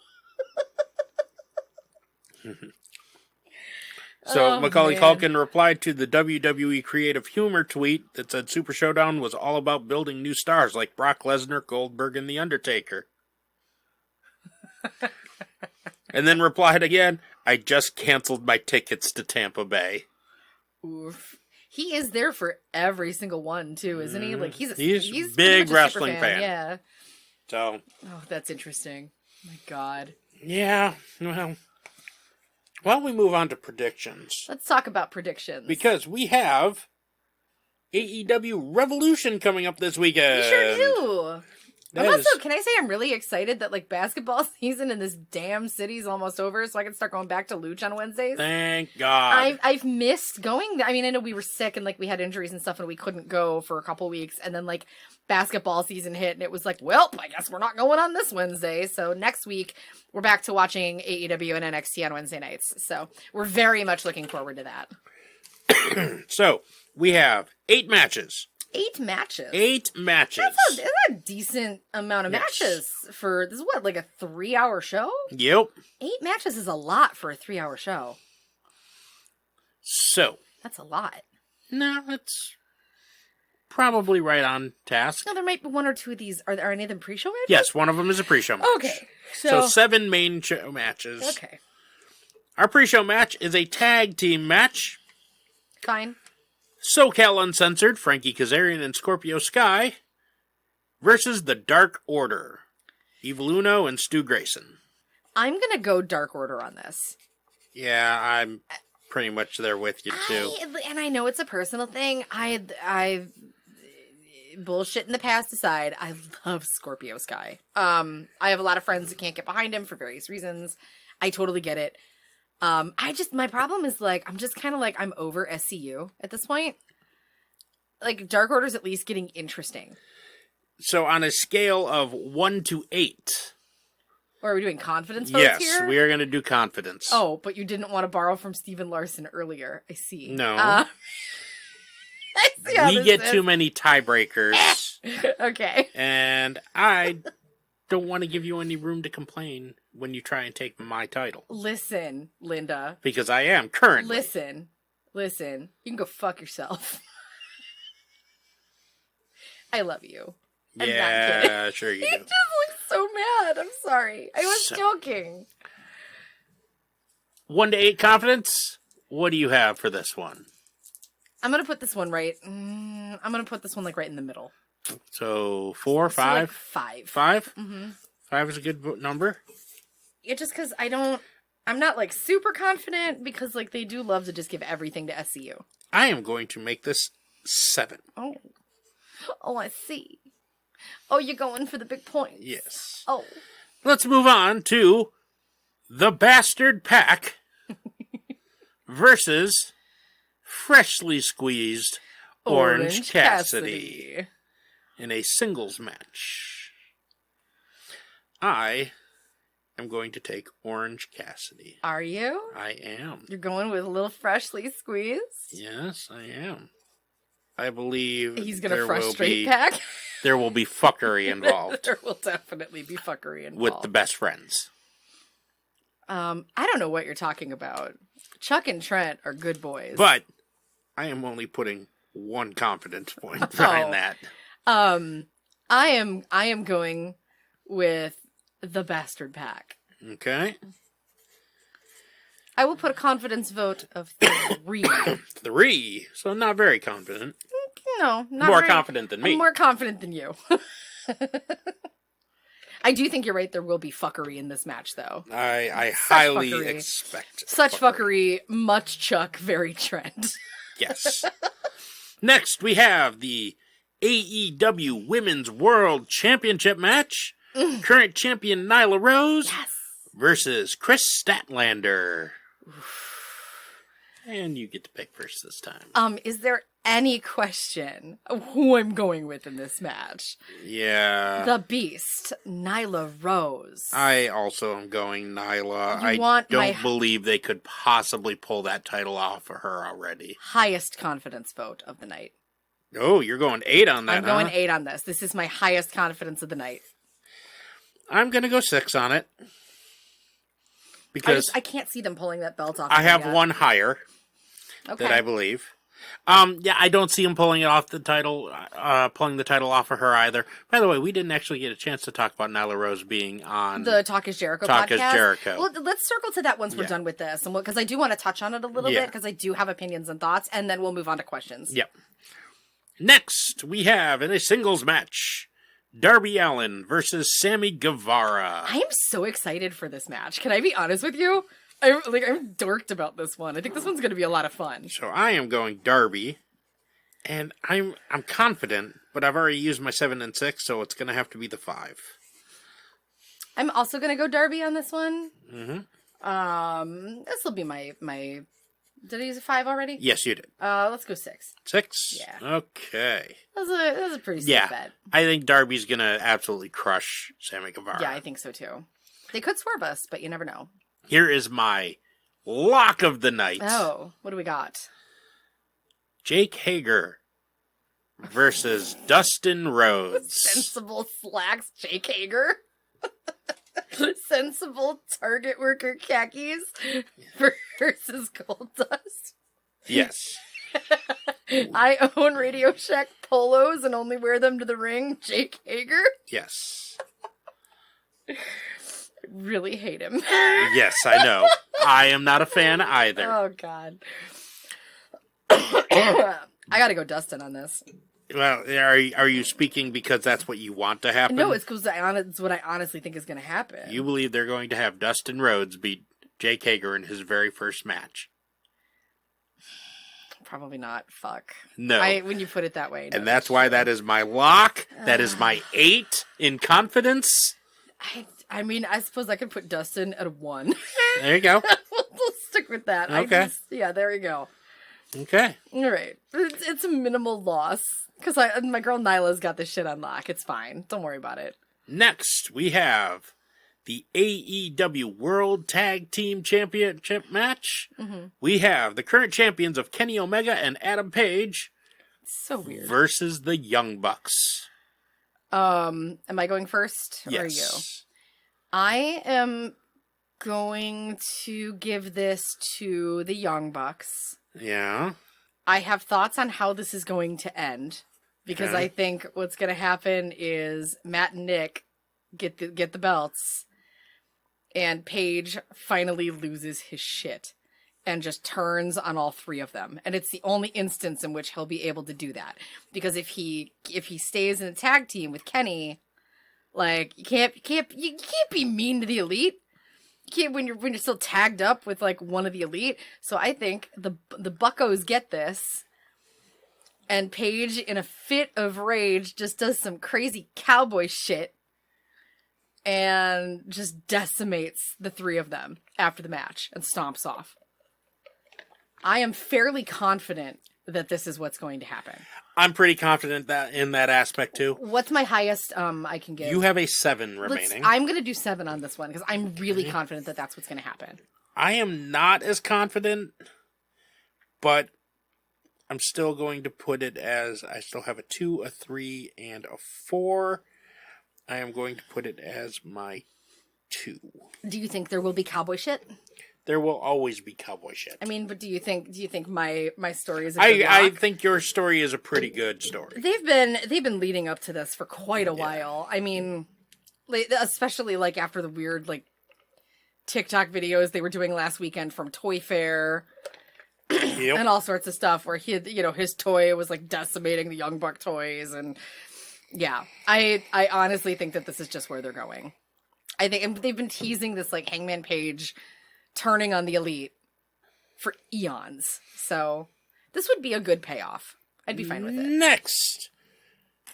So Oh, Macaulay man. Culkin replied to the WWE Creative Humor tweet that said Super Showdown was all about building new stars like Brock Lesnar, Goldberg, and The Undertaker. And then replied again, I just canceled my tickets to Tampa Bay. Oof. He is there for every single one, too, isn't he? Like, he's big pretty much a wrestling super fan. Yeah. So. Oh, that's interesting. My God. Yeah, well, we move on to predictions. Let's talk about predictions. Because we have AEW Revolution coming up this weekend. We sure do. That I'm is- also, can I say I'm really excited that, like, basketball season in this damn city is almost over, so I can start going back to Luch on Wednesdays. Thank God. I've missed going. I mean, I know we were sick and, like, we had injuries and stuff and we couldn't go for a couple weeks. And then, like, basketball season hit and it was like, well, I guess we're not going on this Wednesday. So next week, we're back to watching AEW and NXT on Wednesday nights. So we're very much looking forward to that. So, we have 8 matches. 8 matches. 8 matches. That's a decent amount of Yes. matches for, this is what, like a 3-hour show? Yep. 8 matches is a lot for a 3-hour show. So, That's a lot. no, it's probably right on task. No, there might be 1 or 2 of these. Are any of them pre-show matches? Yes, one of them is a pre-show match. Okay. So 7 main show matches. Okay. Our pre-show match is a tag team match. Fine. SoCal Uncensored, Frankie Kazarian and Scorpio Sky versus the Dark Order, Evil Uno and Stu Grayson. I'm going to go Dark Order on this. Yeah, I'm pretty much there with you too. And I know it's a personal thing. I bullshit in the past aside, I love Scorpio Sky. I have a lot of friends who can't get behind him for various reasons. I totally get it. My problem is, like, I'm just kind of like, I'm over SCU at this point. Like, Dark Order's at least getting interesting. So on a scale of 1 to 8. Or are we doing confidence votes Yes, here? we are going to do confidence. Oh, but you didn't want to borrow from Steven Larson earlier. I see. No. I see how we this get is. too many tiebreakers, Okay. and I don't want to give you any room to complain when you try and take my title. Listen, Linda. Because I am currently. Listen. You can go fuck yourself. I love you. I'm not kidding. Yeah, sure you He do. just looks so mad. I'm sorry. I was So- joking. 1 to 8 confidence. What do you have for this one? I'm gonna put this one right. I'm gonna put this one like right in the middle. So 4, So, like, 5, 5. 5. Mm-hmm. 5 is a good number. Yeah, just because I'm not like super confident because like they do love to just give everything to SCU. I am going to make this 7. Oh, I see. Oh, you're going for the big points. Yes. Oh. Let's move on to the Bastard Pack versus Freshly Squeezed Orange Cassidy in a singles match. I am going to take Orange Cassidy. Are you? I am. You're going with a little freshly squeezed? Yes, I am. I believe He's gonna there frustrate Pack. there will be fuckery involved There will definitely be fuckery involved. with the best friends. I don't know what you're talking about. Chuck and Trent are good boys. But I am only putting 1 confidence point behind Oh. that. I am going with the Bastard Pack. Okay. I will put a confidence vote of 3. 3. So not very confident. No, not More very- confident than me. I'm more confident than you. I do think you're right. There will be fuckery in this match, though. I Such highly fuckery. expect Such fuckery, much Chuck, very Trent. Yes. Next, we have the AEW Women's World Championship match. Current champion Nyla Rose Yes. versus Chris Statlander. And you get to pick first this time. Is there any question of who I'm going with in this match? Yeah. The Beast, Nyla Rose. I also am going Nyla. You I want don't my- believe they could possibly pull that title off of her already. Highest confidence vote of the night. Oh, you're going 8 on that, I'm going huh? 8 on this. This is my highest confidence of the night. I'm going to go 6 on it. Because I can't see them pulling that belt off. I have yet. one higher Okay. that I believe. Yeah, I don't see him pulling the title off of her either. By the way, we didn't actually get a chance to talk about Nyla Rose being on The Talk is Jericho Talk podcast. is Jericho. Well, let's circle to that once we're done with this, and because I do want to touch on it a little bit, because I do have opinions and thoughts, and then we'll move on to questions. Yep. Next, we have in a singles match, Darby Allin versus Sammy Guevara. I am so excited for this match. Can I be honest with you? I'm dorked about this one. I think this one's going to be a lot of fun. So I am going Darby, and I'm confident, but I've already used my 7 and 6, so it's going to have to be the 5. I'm also going to go Darby on this one. Mm-hmm. This will be my. Did I use a 5 already? Yes, you did. Let's go 6. 6? Yeah. Okay. That was a pretty safe bet. I think Darby's going to absolutely crush Sammy Guevara. Yeah, I think so too. They could swerve us, but you never know. Here is my lock of the night. Oh, what do we got? Jake Hager versus Dustin Rhodes. Sensible slacks, Jake Hager. Sensible Target worker khakis versus Gold Dust. Yes. I own Radio Shack polos and only wear them to the ring. Jake Hager. Yes. Really hate him. Yes, I know. I am not a fan either. Oh, God. I gotta go Dustin on this. Well, are you speaking because that's what you want to happen? No, it's because it's what I honestly think is going to happen. You believe they're going to have Dustin Rhodes beat Jake Hager in his very first match? Probably not. Fuck. No. When you put it that way. No, and that's why that is my lock. That is my 8 in confidence. I mean, I suppose I could put Dustin at a 1. There you go. We'll stick with that. Okay. There you go. Okay. All right. It's a minimal loss. Because my girl Nyla's got this shit on lock. It's fine. Don't worry about it. Next, we have the AEW World Tag Team Championship match. Mm-hmm. We have the current champions of Kenny Omega and Adam Page. So weird. Versus the Young Bucks. Am I going first? Or yes. Are you? I am going to give this to the Young Bucks. Yeah. I have thoughts on how this is going to end. Because I think what's going to happen is Matt and Nick get the belts, and Paige finally loses his shit and just turns on all 3 of them. And it's the only instance in which he'll be able to do that. Because if he stays in a tag team with Kenny, like you can't be mean to the Elite. You can't when you're still tagged up with like one of the Elite. So I think the Buccos get this. And Paige, in a fit of rage, just does some crazy cowboy shit and just decimates the 3 of them after the match and stomps off. I am fairly confident that this is what's going to happen. I'm pretty confident that in that aspect too. What's my highest I can give? You have a 7 remaining. I'm going to do 7 on this one because I'm really confident that that's what's going to happen. I am not as confident, but I'm still going to put it as I still have a 2, a 3, and a 4. I am going to put it as my 2. Do you think there will be cowboy shit? There will always be cowboy shit. I mean, but do you think my story is a good I lock? think your story is a pretty good story. They've been leading up to this for quite a while. I mean, especially like after the weird like TikTok videos they were doing last weekend from Toy Fair. Yep. And all sorts of stuff where his toy was like decimating the Young Buck toys, and yeah, I honestly think that this is just where they're going. I think and they've been teasing this like Hangman Page turning on the Elite for eons, so this would be a good payoff. I'd be fine with it. Next,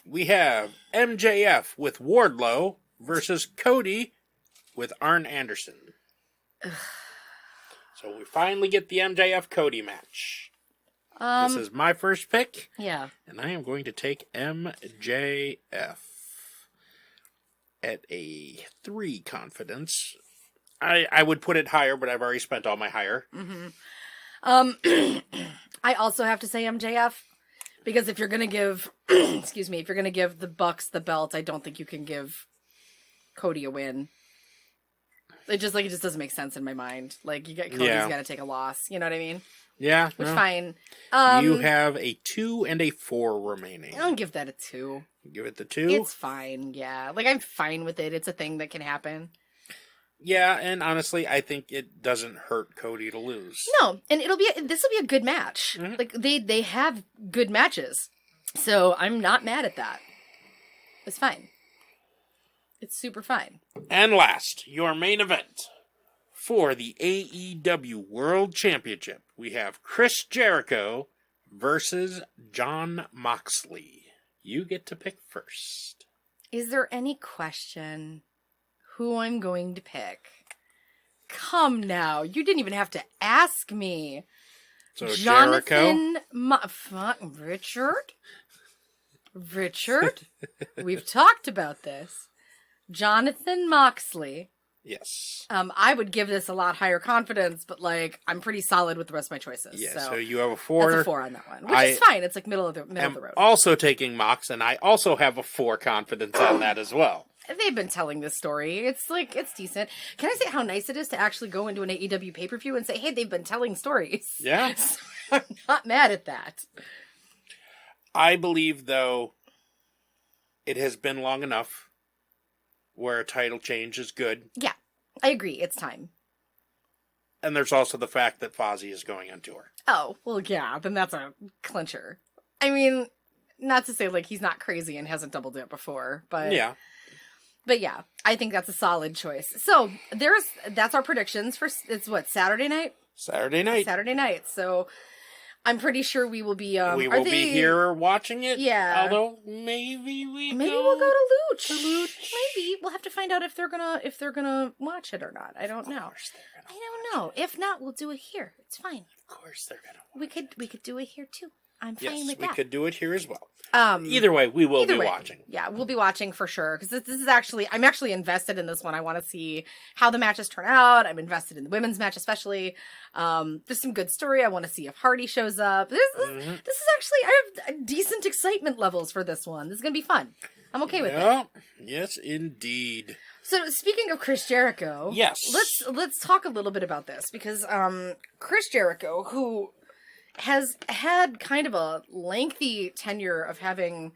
we have MJF with Wardlow versus Cody with Arn Anderson. So we finally get the MJF Cody match. This is my first pick. Yeah. And I am going to take MJF at a 3 confidence. I would put it higher, but I've already spent all my higher. Mm-hmm. I also have to say MJF because if you're going to give, excuse me, if you're going to give the Bucks the belt, I don't think you can give Cody a win. It just doesn't make sense in my mind. Like Cody's got to take a loss. You know what I mean? Yeah. which no. fine. You have a 2 and a 4 remaining. I'll give that a 2. Give it the 2? It's fine, yeah. Like, I'm fine with it. It's a thing that can happen. Yeah, and honestly, I think it doesn't hurt Cody to lose. No, and this will be a good match. Mhm. Like, they have good matches. So I'm not mad at that. It's fine. It's super fine. And last, your main event. For the AEW World Championship, we have Chris Jericho versus Jon Moxley. You get to pick first. Is there any question who I'm going to pick? Come now. You didn't even have to ask me. So Jonathan Richard? We've talked about this. Jonathan Moxley. Yes. I would give this a lot higher confidence, but like I'm pretty solid with the rest of my choices. Yeah, so so you have a 4. that's a 4 on that one, which is fine. It's like middle of the road. Also taking Mox, and I also have a 4 confidence on that as well. They've been telling this story. It's like, it's decent. Can I say how nice it is to actually go into an AEW pay-per-view and say, hey, they've been telling stories? Yeah. So I'm not mad at that. I believe, though, it has been long enough where a title change is good. Yeah, I agree. It's time. And there's also the fact that Fozzy is going on tour. Oh, well, yeah, then that's a clincher. I mean, not to say like he's not crazy and hasn't double dipped before, but Yeah. But yeah, I think that's a solid choice. So that's our predictions for it's what, Saturday night? Saturday night. Saturday night. So I'm pretty sure we will be we will be here watching it. Yeah. Although maybe we'll go to Luch. Luch. Maybe we'll have to find out if they're gonna watch it or not. I don't know. I don't know. If not, we'll do it here. It's fine. Of course they're gonna. We could do it here too. I'm fine Yes, with we that. could do it here as well. Either way, we will be way. watching. Yeah, we'll be watching for sure because this is actually I'm actually invested in this one. I want to see how the matches turn out. I'm invested in the women's match especially. There's some good story. I want to see if Hardy shows up. This is actually I have decent excitement levels for this one. This is gonna be fun. I'm okay with it. Yes, indeed. So speaking of Chris Jericho, yes, let's talk a little bit about this because Chris Jericho, who has had kind of a lengthy tenure of having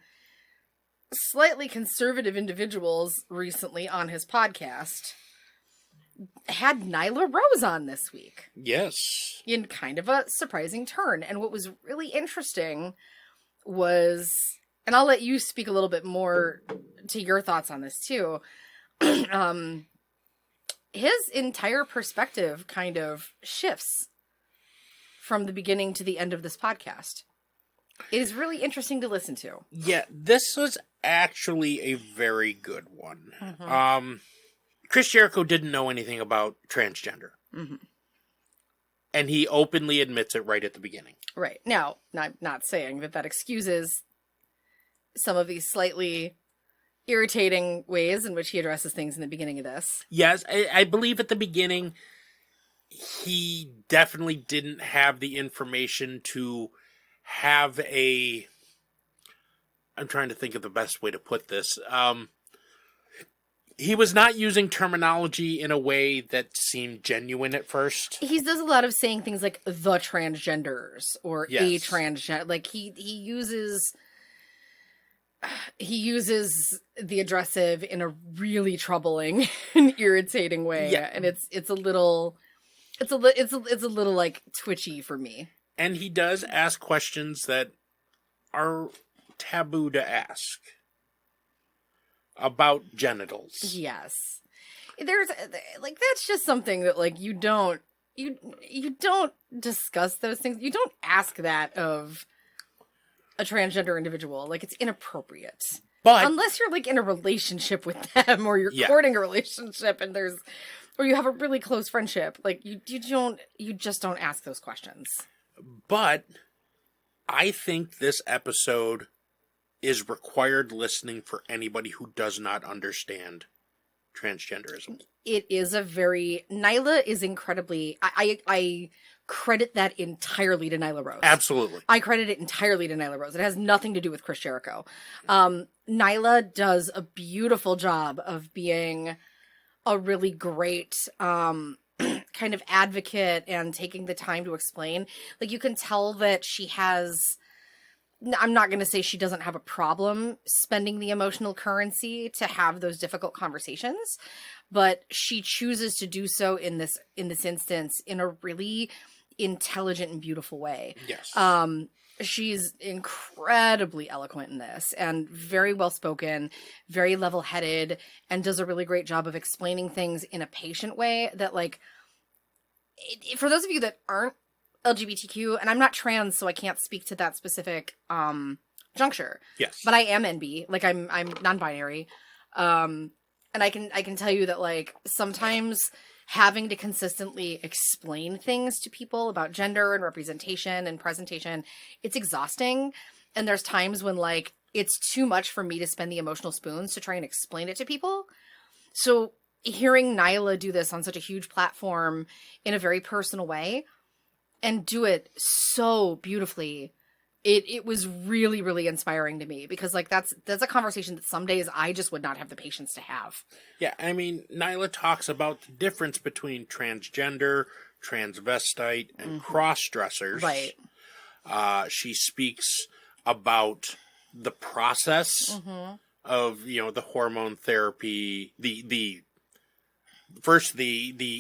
slightly conservative individuals recently on his podcast, had Nyla Rose on this week. Yes. In kind of a surprising turn. And what was really interesting was, and I'll let you speak a little bit more to your thoughts on this too, his entire perspective kind of shifts from the beginning to the end of this podcast. It is really interesting to listen to. Yeah, this was actually a very good one. Mm-hmm. Chris Jericho didn't know anything about transgender. Mm-hmm. And he openly admits it right at the beginning. Right. Now, not saying that excuses some of these slightly irritating ways in which he addresses things in the beginning of this. Yes, I believe at the beginning he definitely didn't have the information to have a... I'm trying to think of the best way to put this. He was not using terminology in a way that seemed genuine at first. He does a lot of saying things like the transgenders or yes. a transgender. Like he uses the addressive in a really troubling and irritating way. Yeah. And it's a little like twitchy for me. And he does ask questions that are taboo to ask about genitals. Yes. There's like that's just something that like you don't discuss those things. You don't ask that of a transgender individual. Like it's inappropriate. But unless you're like in a relationship with them or you're courting a relationship and or you have a really close friendship, like you just don't ask those questions. But I think this episode is required listening for anybody who does not understand transgenderism. It is Nyla is incredibly, I credit that entirely to Nyla Rose. Absolutely. I credit it entirely to Nyla Rose. It has nothing to do with Chris Jericho. Nyla does a beautiful job of being a really great kind of advocate and taking the time to explain. Like, you can tell that she has, I'm not going to say she doesn't have a problem spending the emotional currency to have those difficult conversations, but she chooses to do so in this instance in a really intelligent and beautiful way. Yes. She's incredibly eloquent in this and very well spoken, very level headed, and does a really great job of explaining things in a patient way that, like, for those of you that aren't LGBTQ, and I'm not trans, so I can't speak to that specific juncture. Yes. But I am NB, like I'm non-binary. And I can tell you that, like, sometimes having to consistently explain things to people about gender and representation and presentation, it's exhausting. And there's times when, like, it's too much for me to spend the emotional spoons to try and explain it to people. So hearing Nyla do this on such a huge platform in a very personal way and do it so beautifully, it was really, really inspiring to me, because, like, that's a conversation that some days I just would not have the patience to have. Yeah, I mean, Nyla talks about the difference between transgender, transvestite, and cross-dressers. Right. She speaks about the process of, the hormone therapy, the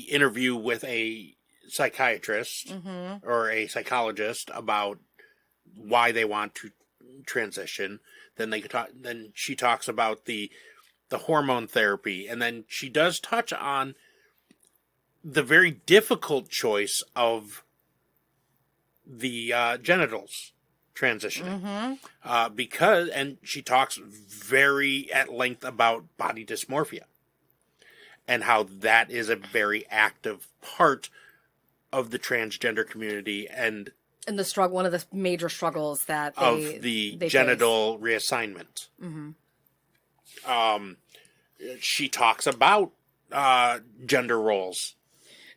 interview with a psychiatrist or a psychologist about why they want to transition. Then she talks about the hormone therapy, and then she does touch on the very difficult choice of the genitals transitioning, and she talks very at length about body dysmorphia and how that is a very active part of the transgender community and the struggle, one of the major struggles that they genital reassignment. She talks about gender roles.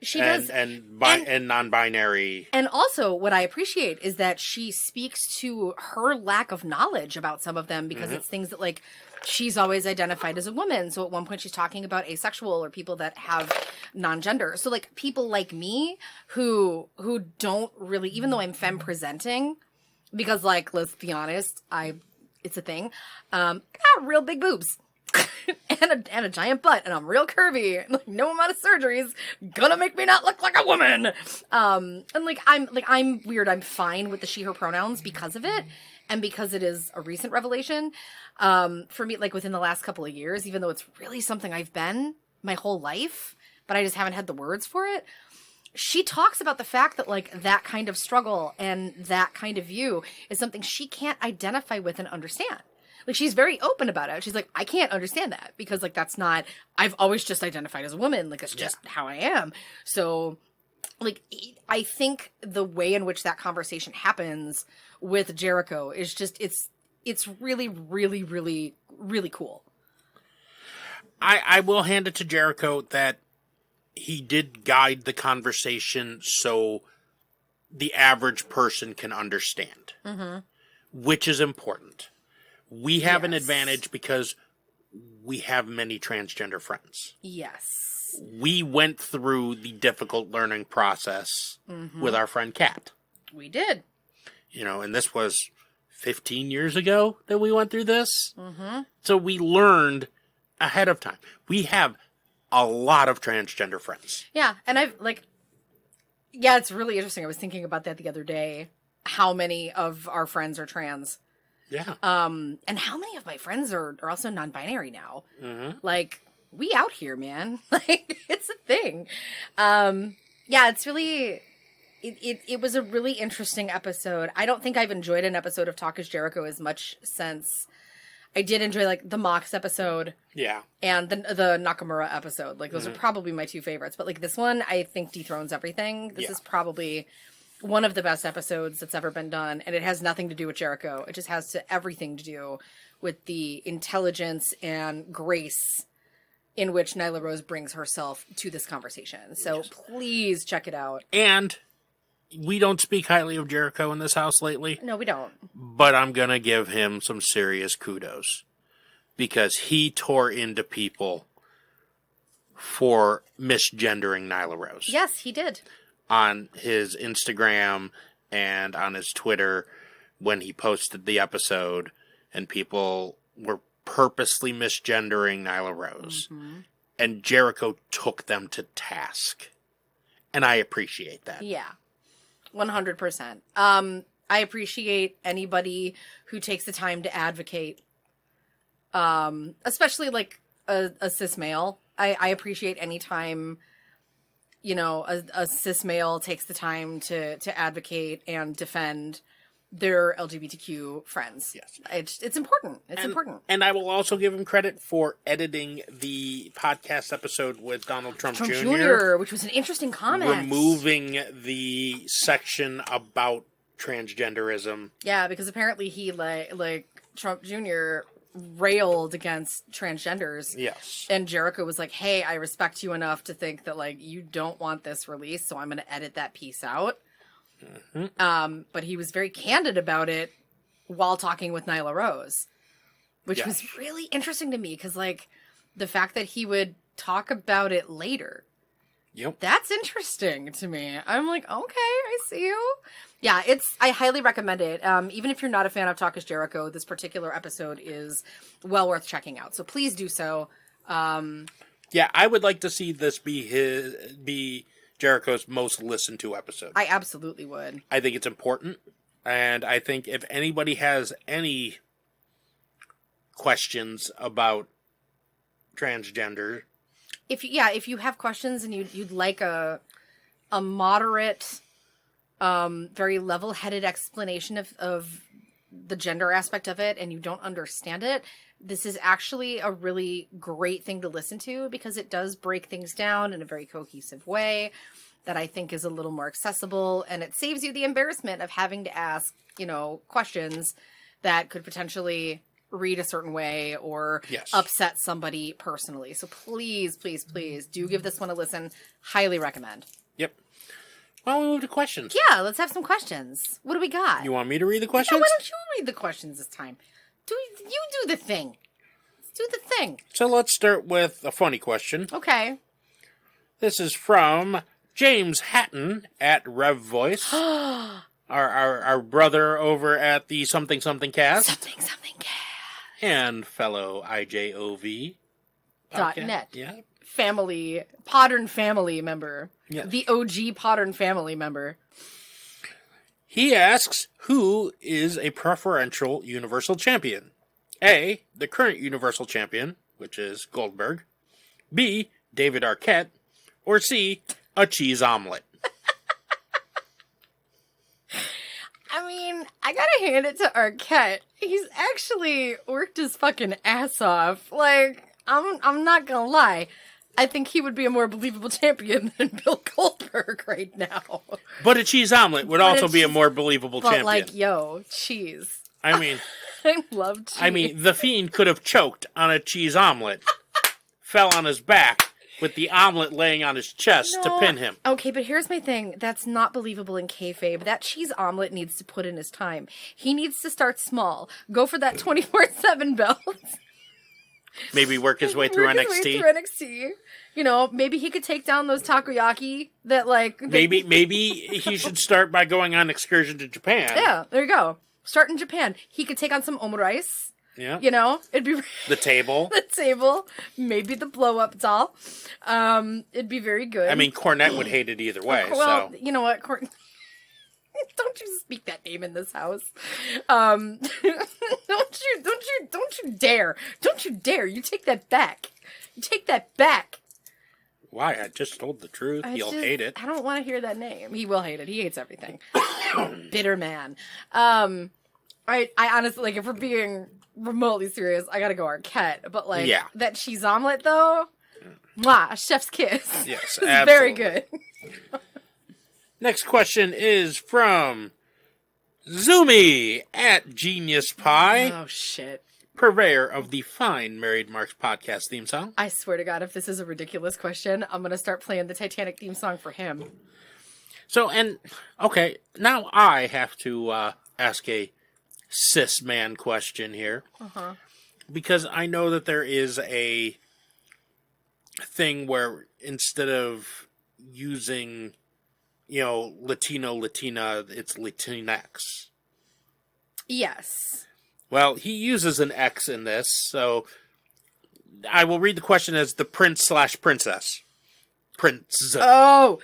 She does, and non-binary. And also, what I appreciate is that she speaks to her lack of knowledge about some of them, because it's things that, like, she's always identified as a woman. So at one point she's talking about asexual or people that have non-gender. So, like, people like me who don't really, even though I'm femme presenting, because, like, let's be honest, it's a thing. I got real big boobs. and a giant butt, and I'm real curvy. Like, no amount of surgeries gonna make me not look like a woman. And I'm weird. I'm fine with the she/her pronouns because of it, and because it is a recent revelation for me. Like, within the last couple of years, even though it's really something I've been my whole life, but I just haven't had the words for it. She talks about the fact that, like, that kind of struggle and that kind of view is something she can't identify with and understand. Like, she's very open about it. She's like, I can't understand that because, like, that's not, I've always just identified as a woman. Like, it's just how I am. So, like, I think the way in which that conversation happens with Jericho is just, it's really, really, really, really cool. I will hand it to Jericho that he did guide the conversation so the average person can understand, which is important. We have an advantage because we have many transgender friends. Yes. We went through the difficult learning process with our friend Kat. We did. And this was 15 years ago that we went through this. So we learned ahead of time. We have a lot of transgender friends. Yeah. And it's really interesting. I was thinking about that the other day. How many of our friends are trans? Yeah. And how many of my friends are also non-binary now? Like, we out here, man. Like, it's a thing. Yeah, it's really, it was a really interesting episode. I don't think I've enjoyed an episode of Talk is Jericho as much since I did enjoy, like, the Mox episode. Yeah. And the Nakamura episode. Like, those are probably my two favorites. But, like, this one, I think dethrones everything. This is probably one of the best episodes that's ever been done, and it has nothing to do with Jericho. It just has everything to do with the intelligence and grace in which Nyla Rose brings herself to this conversation. So please check it out. And we don't speak highly of Jericho in this house lately. No, we don't. But I'm going to give him some serious kudos because he tore into people for misgendering Nyla Rose. Yes, he did. On his Instagram and on his Twitter when he posted the episode, and people were purposely misgendering Nyla Rose. Mm-hmm. And Jericho took them to task. And I appreciate that. Yeah. 100%. I appreciate anybody who takes the time to advocate, especially like a cis male. I appreciate any time, you know, a cis male takes the time to advocate and defend their LGBTQ friends. Yes. It's important. It's important. And I will also give him credit for editing the podcast episode with Donald Trump Jr., which was an interesting comment. removing the section about transgenderism. Yeah, because apparently he like Trump Jr. railed against transgenders. Yes. And Jericho was like, "Hey, I respect you enough to think that like you don't want this released, so I'm going to edit that piece out." Mm-hmm. But he was very candid about it while talking with Nyla Rose, which was really interesting to me because like the fact that he would talk about it later. Yep. That's interesting to me. I'm like, okay, I see you. Yeah, I highly recommend it. Even if you're not a fan of Talk is Jericho, this particular episode is well worth checking out. So please do so. Yeah, I would like to see this be Jericho's most listened to episode. I absolutely would. I think it's important. And I think if anybody has any questions about transgender, if you have questions and you'd like a moderate, very level-headed explanation of the gender aspect of it, and you don't understand it, this is actually a really great thing to listen to because it does break things down in a very cohesive way that I think is a little more accessible, and it saves you the embarrassment of having to ask, you know, questions that could potentially read a certain way or upset somebody personally. So please, please, please do give this one a listen. Highly recommend. Yep. Well, we move to questions. Yeah, let's have some questions. What do we got? You want me to read the questions? Yeah, why don't you read the questions this time? You do the thing. Let's do the thing. So let's start with a funny question. Okay. This is from James Hatton at Rev Voice. our brother over at the Something Something Cast. Something Something Cast. And fellow IJOV. .net. Yeah. Family, Podern family member. Yes. The OG Podern family member. He asks, who is a preferential Universal Champion? A, the current Universal Champion, which is Goldberg. B, David Arquette. Or C, a cheese omelet. I mean, I gotta hand it to Arquette. He's actually worked his fucking ass off. Like, I'm not gonna lie. I think he would be a more believable champion than Bill Goldberg right now. But a cheese omelet would also be a more believable champion. But like, yo, cheese. I mean, I love cheese. I mean, the Fiend could have choked on a cheese omelet, fell on his back with the omelet laying on his chest to pin him. Okay, but here's my thing. That's not believable in kayfabe. That cheese omelet needs to put in his time. He needs to start small. Go for that 24/7 belt. Maybe work his way through NXT. You know, maybe he could take down those takoyaki that like... Maybe he should start by going on excursion to Japan. Yeah, there you go. Start in Japan. He could take on some omurice. Yeah. You know, it'd be... The table. The table. Maybe the blow-up doll. It'd be very good. I mean, Cornette would hate it either way, well, so... you know what, don't you speak that name in this house. Don't you dare. Don't you dare. You take that back. You take that back. Why? I just told the truth. He'll hate it. I don't want to hear that name. He will hate it. He hates everything. Bitter man. I honestly, like, if we're being remotely serious, I gotta go Arquette. But, like, that cheese omelet, though, mwah, chef's kiss. Yes, absolutely. Very good. Next question is from Zoomy at Genius Pie. Oh, shit. Purveyor of the fine Married Marks podcast theme song. I swear to God, if this is a ridiculous question, I'm going to start playing the Titanic theme song for him. So, okay, now I have to ask a cis man question here. Uh-huh. Because I know that there is a thing where instead of using, Latino, Latina, it's Latinx. Yes. Well, he uses an X in this, so I will read the question as the prince/princess. Prince. Oh,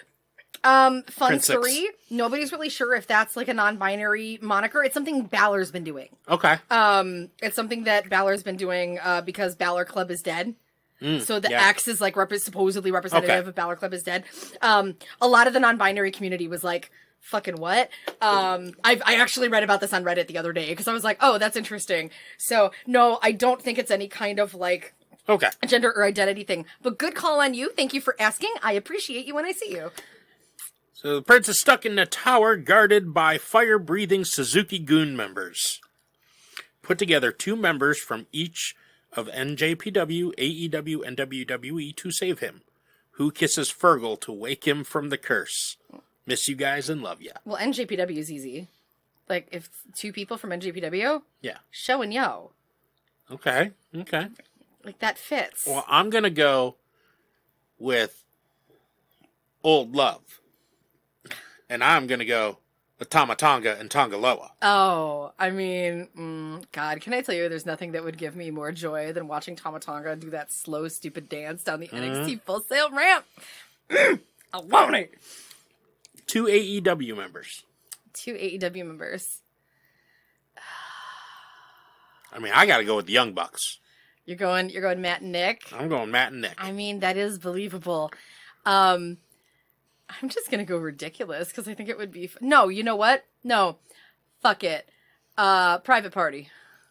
fun Prince story. Nobody's really sure if that's like a non-binary moniker. It's something Balor's been doing. Okay. It's something that Balor's been doing because Balor Club is dead. So the yeah. X is like supposedly representative of Balor Club is dead. A lot of the non-binary community was like, fucking what? I actually read about this on Reddit the other day because I was like, oh, that's interesting. So no, I don't think it's any kind of like gender or identity thing. But good call on you. Thank you for asking. I appreciate you when I see you. So the prince is stuck in a tower guarded by fire-breathing Suzuki Goon members. Put together 2 members from each of NJPW, AEW, and WWE to save him. Who kisses Fergal to wake him from the curse? Miss you guys and love ya. Well, NJPW is easy. Like, if 2 people from NJPW? Yeah. Show and yo. Okay. Like, that fits. Well, I'm going to go with Old Love. And I'm going to go with Tama Tonga and Tongaloa. Oh, I mean, God, can I tell you there's nothing that would give me more joy than watching Tama Tonga do that slow, stupid dance down the NXT Full Sail ramp? I want it! 2 AEW members. 2 AEW members. I mean, I got to go with the Young Bucks. You're going Matt and Nick? I'm going Matt and Nick. I mean, that is believable. I'm just gonna go ridiculous because I think it would be... No, you know what? No. Fuck it. Private Party.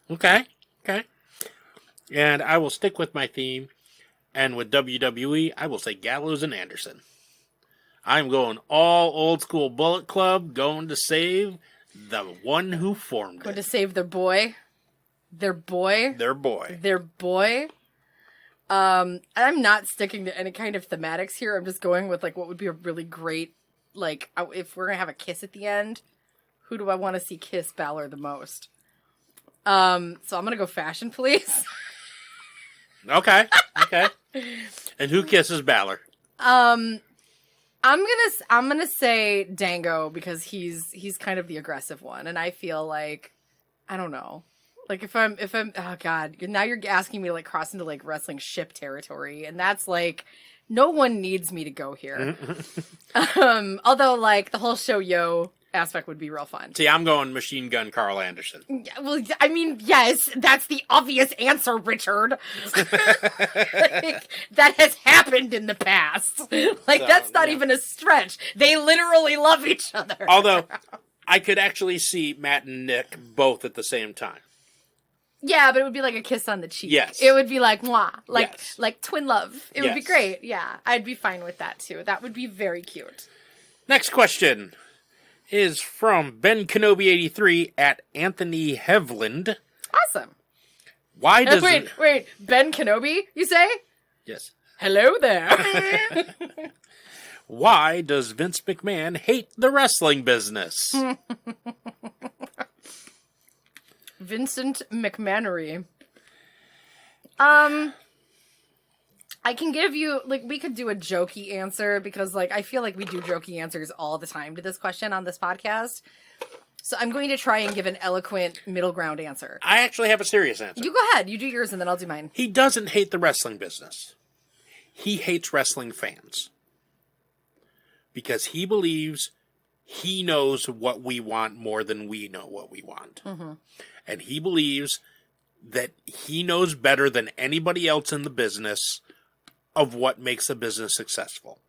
Okay. And I will stick with my theme. And with WWE, I will say Gallows and Anderson. I'm going all old school Bullet Club, going to save the one who formed Going it. to save their boy. Their boy. I'm not sticking to any kind of thematics here. I'm just going with like what would be a really great, like, if we're gonna have a kiss at the end, who do I want to see kiss Balor the most? So I'm gonna go Fashion Police. Okay. And who kisses Balor? I'm gonna say Dango because he's kind of the aggressive one, and I feel like, I don't know. Like, if I'm, oh God, now you're asking me to, like, cross into, like, wrestling ship territory, and that's, like, no one needs me to go here. Although, like, the whole show yo aspect would be real fun. See, I'm going Machine Gun Carl Anderson. Well, I mean, yes, that's the obvious answer, Richard. Like, that has happened in the past. Like, that's not even a stretch. They literally love each other. Although, I could actually see Matt and Nick both at the same time. Yeah, but it would be like a kiss on the cheek. Yes. It would be like, mwah. Yes. Like twin love. It would be Yes. great. Yeah. I'd be fine with that, too. That would be very cute. Next question is from Ben Kenobi 83 at Anthony Hevland. Awesome. Why does... Wait. Ben Kenobi, you say? Yes. Hello there. Why does Vince McMahon hate the wrestling business? Vincent McManery. I can give you, like, we could do a jokey answer because, like, I feel like we do jokey answers all the time to this question on this podcast. So I'm going to try and give an eloquent middle ground answer. I actually have a serious answer. You go ahead. You do yours and then I'll do mine. He doesn't hate the wrestling business. He hates wrestling fans. Because he believes he knows what we want more than we know what we want. Mm-hmm. And he believes that he knows better than anybody else in the business of what makes a business successful.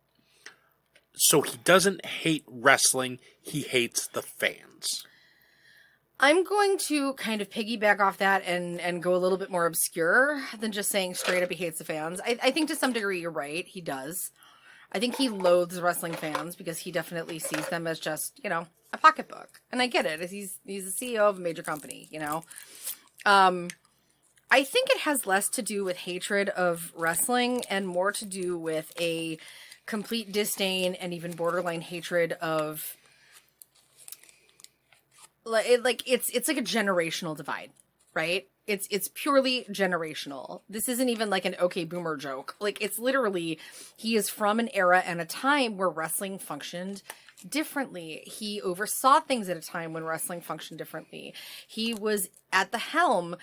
So he doesn't hate wrestling, he hates the fans. I'm going to kind of piggyback off that and go a little bit more obscure than just saying straight up he hates the fans. I think to some degree you're right, he does. I think he loathes wrestling fans because he definitely sees them as just, a pocketbook. And I get it. He's the CEO of a major company, I think it has less to do with hatred of wrestling and more to do with a complete disdain and even borderline hatred of, like, it's like a generational divide. right? It's purely generational. This isn't even like an okay boomer joke. Like, it's literally, he is from an era and a time where wrestling functioned differently. He oversaw things at a time when wrestling functioned differently. He was at the helm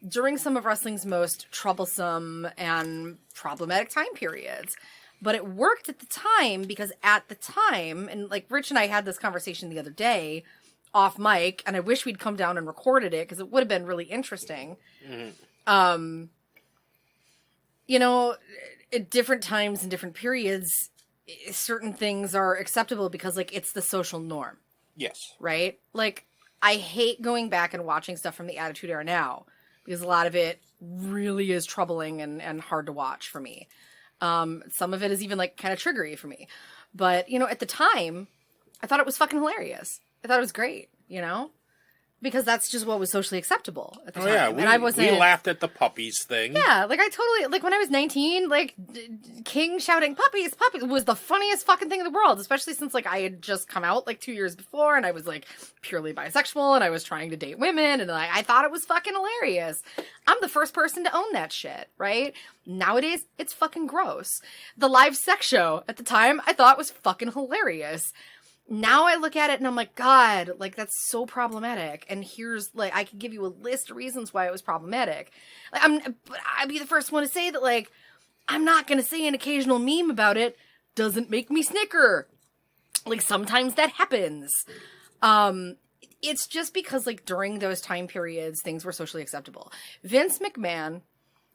during some of wrestling's most troublesome and problematic time periods. But it worked at the time because at the time, and like Rich and I had this conversation the other day off mic, and I wish we'd come down and recorded it because it would have been really interesting. Mm-hmm. You know, at different times and different periods, certain things are acceptable because, like, it's the social norm. Yes. Right? Like, I hate going back and watching stuff from the Attitude Era now because a lot of it really is troubling and hard to watch for me. Some of it is even, like, kind of triggery for me. But, you know, at the time, I thought it was fucking hilarious. I thought it was great, you know? Because that's just what was socially acceptable at the time. Yeah, and I wasn't... we laughed at the puppies thing. Yeah, like, I totally... Like, when I was 19, like, King shouting, puppies, puppies, was the funniest fucking thing in the world. Especially since, like, I had just come out, like, 2 years before, and I was, like, purely bisexual, and I was trying to date women, and I thought it was fucking hilarious. I'm the first person to own that shit, right? Nowadays, it's fucking gross. The live sex show, at the time, I thought was fucking hilarious. Now I look at it and I'm like, God, like, that's so problematic. And here's, like, I could give you a list of reasons why it was problematic. Like, but I'd be the first one to say that, like, I'm not going to say an occasional meme about it doesn't make me snicker. Like, sometimes that happens. It's just because, like, during those time periods, things were socially acceptable. Vince McMahon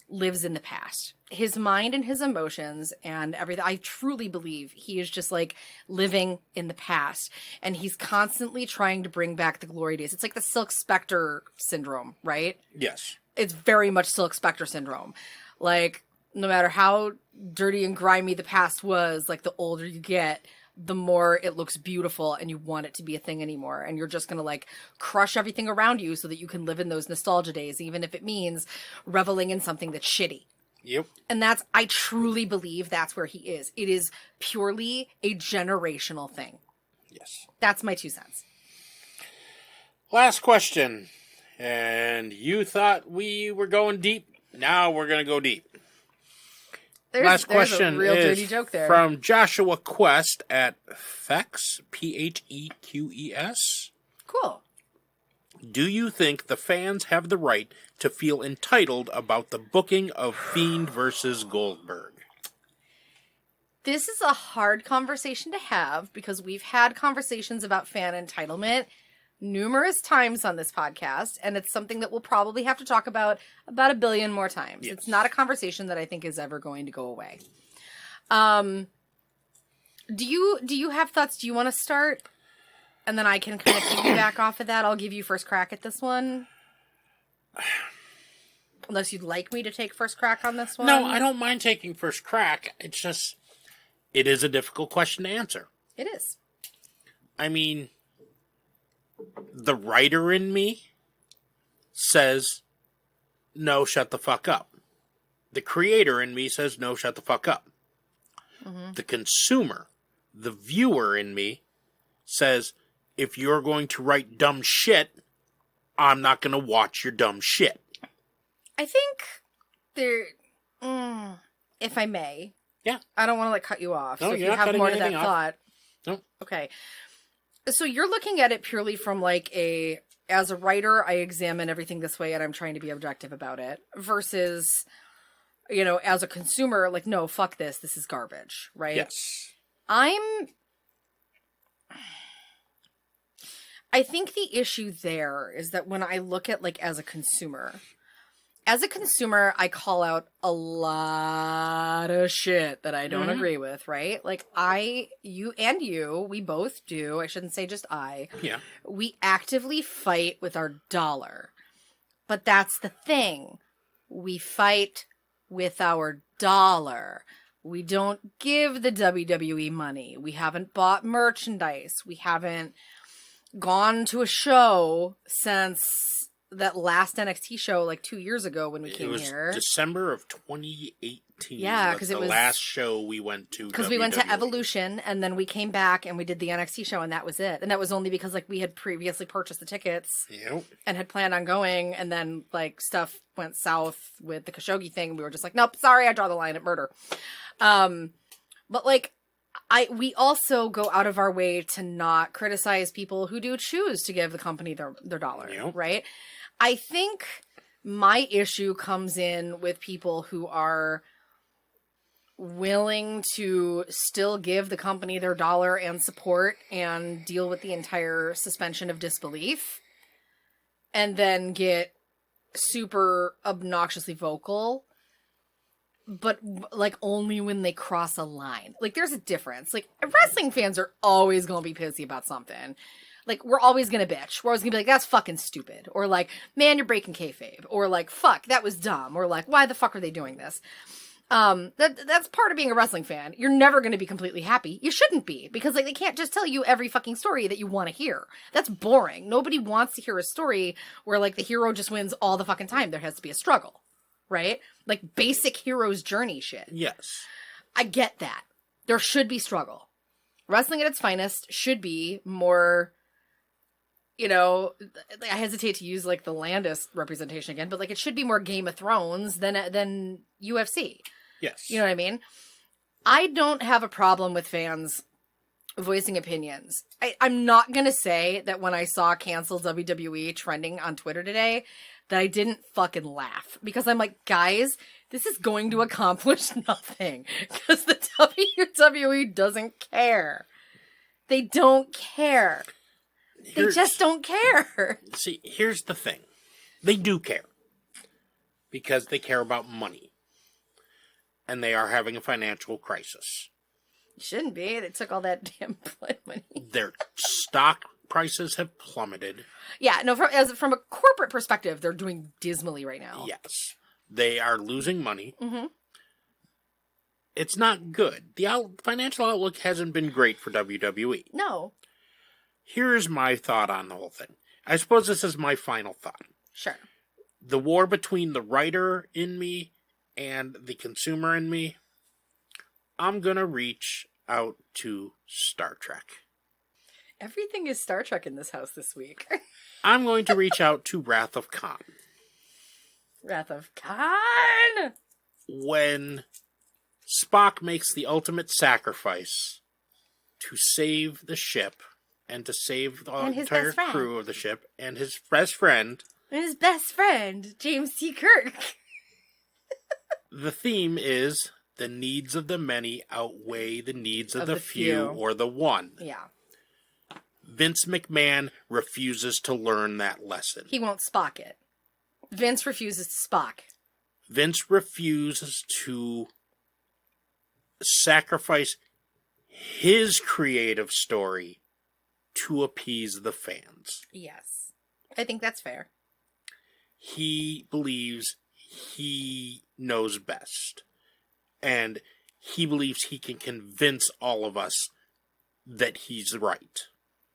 lives in the past. His mind and his emotions and everything, I truly believe he is just, like, living in the past. And he's constantly trying to bring back the glory days. It's like the Silk Spectre syndrome, right? Yes. It's very much Silk Spectre syndrome. Like, no matter how dirty and grimy the past was, like, the older you get, the more it looks beautiful and you want it to be a thing anymore. And you're just going to, like, crush everything around you so that you can live in those nostalgia days, even if it means reveling in something that's shitty. Yep. And I truly believe that's where he is. It is purely a generational thing. Yes. That's my 2 cents. Last question. And you thought we were going deep. Now we're going to go deep. Last question a real dirty joke there. From Joshua Quest at Fex, Pheqes. Cool. Do you think the fans have the right to feel entitled about the booking of Fiend versus Goldberg? This is a hard conversation to have because we've had conversations about fan entitlement numerous times on this podcast, and it's something that we'll probably have to talk about a billion more times. Yes. It's not a conversation that I think is ever going to go away. Do you have thoughts? Do you want to start? And then I can kind of piggyback off of that. I'll give you first crack at this one. Unless you'd like me to take first crack on this one. No, I don't mind taking first crack. It's just, it is a difficult question to answer. It is. I mean, the writer in me says, no, shut the fuck up. The creator in me says, no, shut the fuck up. Mm-hmm. The consumer, the viewer in me says, if you're going to write dumb shit, I'm not going to watch your dumb shit. I think if I may. Yeah. I don't want to, like, cut you off. No, so if you have more to that thought. No. Okay. So you're looking at it purely from, like, as a writer, I examine everything this way and I'm trying to be objective about it versus, you know, as a consumer, like, no, fuck this. This is garbage, right? Yes. I think the issue there is that when I look at, like, as a consumer, I call out a lot of shit that I don't agree with, right? Like, we both do. I shouldn't say just I. Yeah. We actively fight with our dollar. But that's the thing. We fight with our dollar. We don't give the WWE money. We haven't bought merchandise. We haven't gone to a show since that last NXT show like 2 years ago when we came here. It was December of 2018. Yeah, because it was the last show we went to. Because we went to Evolution, and then we came back and we did the NXT show, and that was it. And that was only because like we had previously purchased the tickets and had planned on going, and then like stuff went south with the Khashoggi thing, and we were just like, nope, sorry, I draw the line at murder. But like, we also go out of our way to not criticize people who do choose to give the company their dollar, right? I think my issue comes in with people who are willing to still give the company their dollar and support and deal with the entire suspension of disbelief and then get super obnoxiously vocal, but like only when they cross a line. Like there's a difference. Like wrestling fans are always going to be pissy about something. Like we're always going to bitch. We're always going to be like, that's fucking stupid. Or like, man, you're breaking kayfabe. Or like, fuck, that was dumb. Or like, why the fuck are they doing this? That's part of being a wrestling fan. You're never going to be completely happy. You shouldn't be, because like they can't just tell you every fucking story that you want to hear. That's boring. Nobody wants to hear a story where like the hero just wins all the fucking time. There has to be a struggle, right? Like basic hero's journey shit. Yes. I get that. There should be struggle. Wrestling at its finest should be more, you know, I hesitate to use like the Landis representation again, but like it should be more Game of Thrones than UFC. Yes. You know what I mean? I don't have a problem with fans voicing opinions. I'm not going to say that when I saw cancel WWE trending on Twitter today, that I didn't fucking laugh. Because I'm like, guys, this is going to accomplish nothing. Because the WWE doesn't care. They don't care. They just don't care. See, here's the thing. They do care. Because they care about money. And they are having a financial crisis. Shouldn't be. They took all that damn blood money. Their stock prices have plummeted. Yeah, no, from a corporate perspective, they're doing dismally right now. Yes. They are losing money. Mm-hmm. It's not good. The financial outlook hasn't been great for WWE. No. Here's my thought on the whole thing. I suppose this is my final thought. Sure. The war between the writer in me and the consumer in me, I'm going to reach out to Star Trek. Everything is Star Trek in this house this week. I'm going to reach out to Wrath of Khan. Wrath of Khan! When Spock makes the ultimate sacrifice to save the ship and to save the entire crew of the ship and his best friend. And his best friend, James T. Kirk. The theme is the needs of the many outweigh the needs of the few or the one. Yeah. Vince McMahon refuses to learn that lesson. He won't Spock it. Vince refuses to Spock. Vince refuses to sacrifice his creative story to appease the fans. Yes. I think that's fair. He believes he knows best. And he believes he can convince all of us that he's right.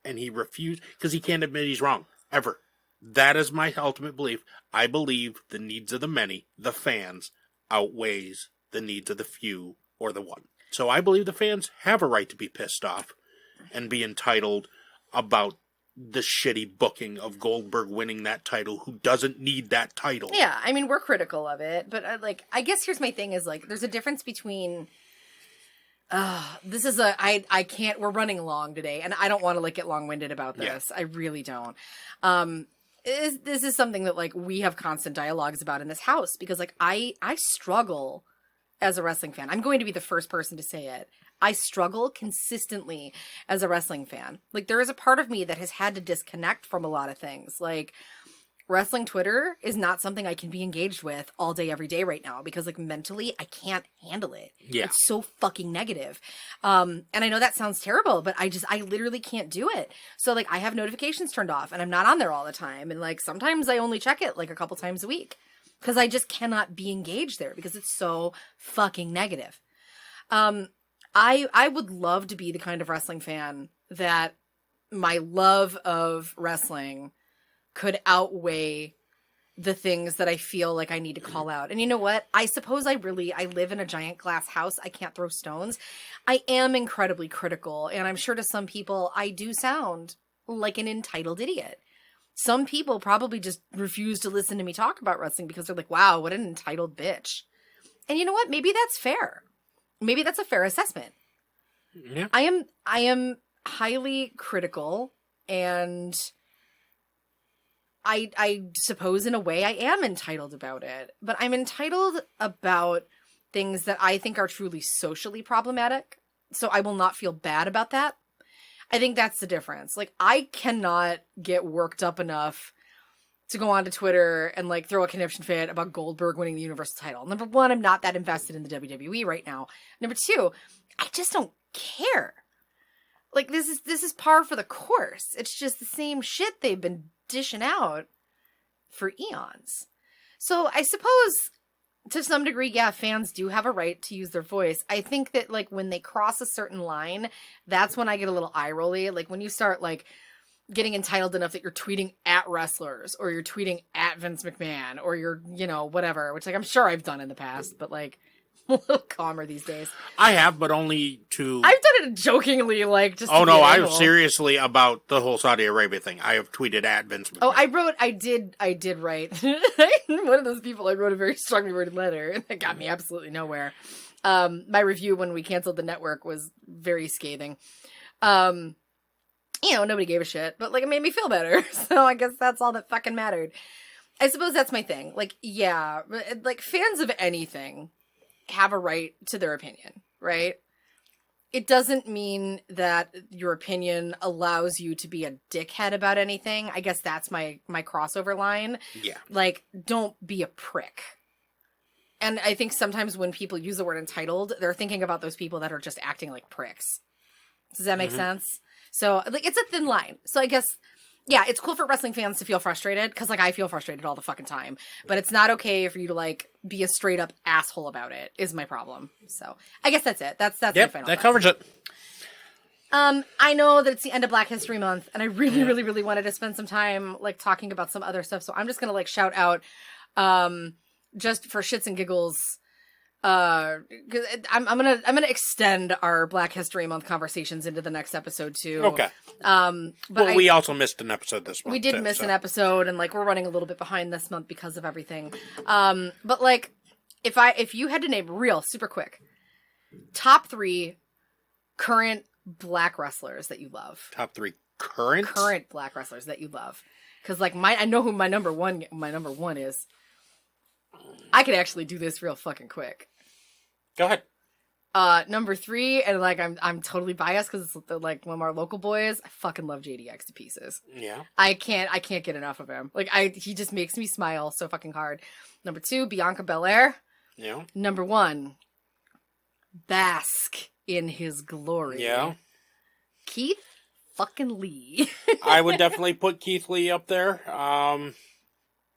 And he refused, because he can't admit he's wrong, ever. That is my ultimate belief. I believe the needs of the many, the fans, outweighs the needs of the few or the one. So I believe the fans have a right to be pissed off and be entitled about the shitty booking of Goldberg winning that title, who doesn't need that title. Yeah, I mean, we're critical of it, but I guess here's my thing is like, there's a difference between, this is I can't, we're running long today, and I don't want to like get long-winded about this. Yeah. I really don't. This is something that like we have constant dialogues about in this house, because like I struggle as a wrestling fan. I'm going to be the first person to say it. I struggle consistently as a wrestling fan. Like, there is a part of me that has had to disconnect from a lot of things. Like, wrestling Twitter is not something I can be engaged with all day, every day right now, because, like, mentally, I can't handle it. Yeah. It's so fucking negative. And I know that sounds terrible, but I literally can't do it. So, like, I have notifications turned off, and I'm not on there all the time. And, like, sometimes I only check it, like, a couple times a week. Because I just cannot be engaged there, because it's so fucking negative. I would love to be the kind of wrestling fan that my love of wrestling could outweigh the things that I feel like I need to call out. And you know what? I suppose I live in a giant glass house. I can't throw stones. I am incredibly critical. And I'm sure to some people, I do sound like an entitled idiot. Some people probably just refuse to listen to me talk about wrestling because they're like, wow, what an entitled bitch. And you know what? Maybe that's fair. Maybe that's a fair assessment. Yeah. I am highly critical, and I suppose in a way I am entitled about it, but I'm entitled about things that I think are truly socially problematic. So I will not feel bad about that. I think that's the difference. Like, I cannot get worked up enough to go onto Twitter and like throw a conniption fit about Goldberg winning the Universal title. Number one, I'm not that invested in the WWE right now. Number two, I just don't care. Like, this is par for the course. It's just the same shit they've been dishing out for eons. So I suppose to some degree, yeah, fans do have a right to use their voice. I think that like when they cross a certain line, that's when I get a little eye rolly. Like when you start like getting entitled enough that you're tweeting at wrestlers or you're tweeting at Vince McMahon or you're, you know, whatever, which like I'm sure I've done in the past, but like I'm a little calmer these days. I have, but only to... I've done it jokingly, like, just Oh, to no, be I'm able. seriously about the whole Saudi Arabia thing. I have tweeted at Vince McMahon. Oh, I did write. One of those people, I wrote a very strongly worded letter, and that got me absolutely nowhere. My review when we canceled the network was very scathing. You know, nobody gave a shit, but, like, it made me feel better, so I guess that's all that fucking mattered. I suppose that's my thing. Like, yeah, like, fans of anything have a right to their opinion, right? It doesn't mean that your opinion allows you to be a dickhead about anything. I guess that's my crossover line. Yeah. Like, don't be a prick. And I think sometimes when people use the word entitled, they're thinking about those people that are just acting like pricks. Does that make sense? So, like, it's a thin line. So I guess, yeah, it's cool for wrestling fans to feel frustrated, because, like, I feel frustrated all the fucking time. But it's not okay for you to, like, be a straight-up asshole about it, is my problem. So, I guess that's it. That's my Yep, final that thought. covers it. I know that it's the end of Black History Month, and I really, really, really wanted to spend some time, like, talking about some other stuff. So I'm just gonna, like, shout out, just for shits and giggles, 'cause I'm gonna extend our Black History Month conversations into the next episode too. Okay. But we also missed an episode this month. we did miss an episode, and like we're running a little bit behind this month because of everything. But like, if you had to name real super quick top 3 current Black wrestlers that you love, Top 3 current Black wrestlers that you love, because like I know who my number one is. I could actually do this real fucking quick. Go ahead. Number 3, and like I'm totally biased because it's like one of our local boys. I fucking love JDX to pieces. Yeah. I can't get enough of him. Like he just makes me smile so fucking hard. Number 2, Bianca Belair. Yeah. Number 1, bask in his glory. Yeah. Keith fucking Lee. I would definitely put Keith Lee up there.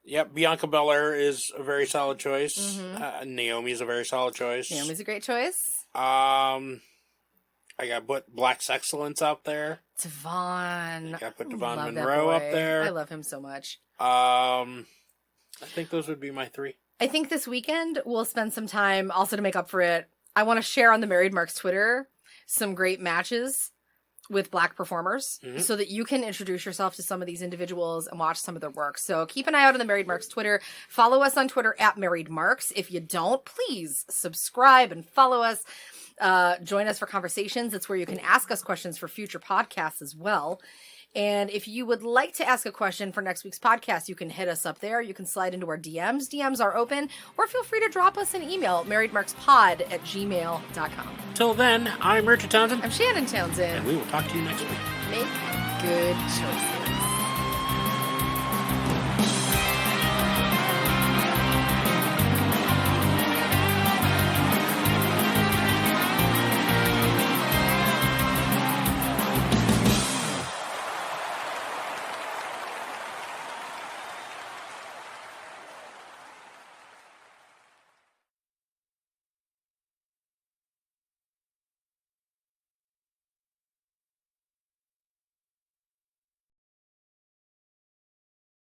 Yep, Bianca Belair is a very solid choice. Naomi's a very solid choice. Naomi's a great choice. I got put Black Excellence out there. Devon. I got put Devon Love that Monroe up boy. there. I love him so much. I think those would be my 3. I think this weekend we'll spend some time also to make up for it. I want to share on the Married Marks Twitter some great matches with Black performers so that you can introduce yourself to some of these individuals and watch some of their work. So keep an eye out on the Married Marks Twitter. Follow us on Twitter at Married Marks. If you don't, please subscribe and follow us. Join us for conversations. It's where you can ask us questions for future podcasts as well. And if you would like to ask a question for next week's podcast, you can hit us up there. You can slide into our DMs. DMs are open. Or feel free to drop us an email, marriedmarkspod@gmail.com. Till then, I'm Richard Townsend. I'm Shannon Townsend. And we will talk to you next week. Make good choices.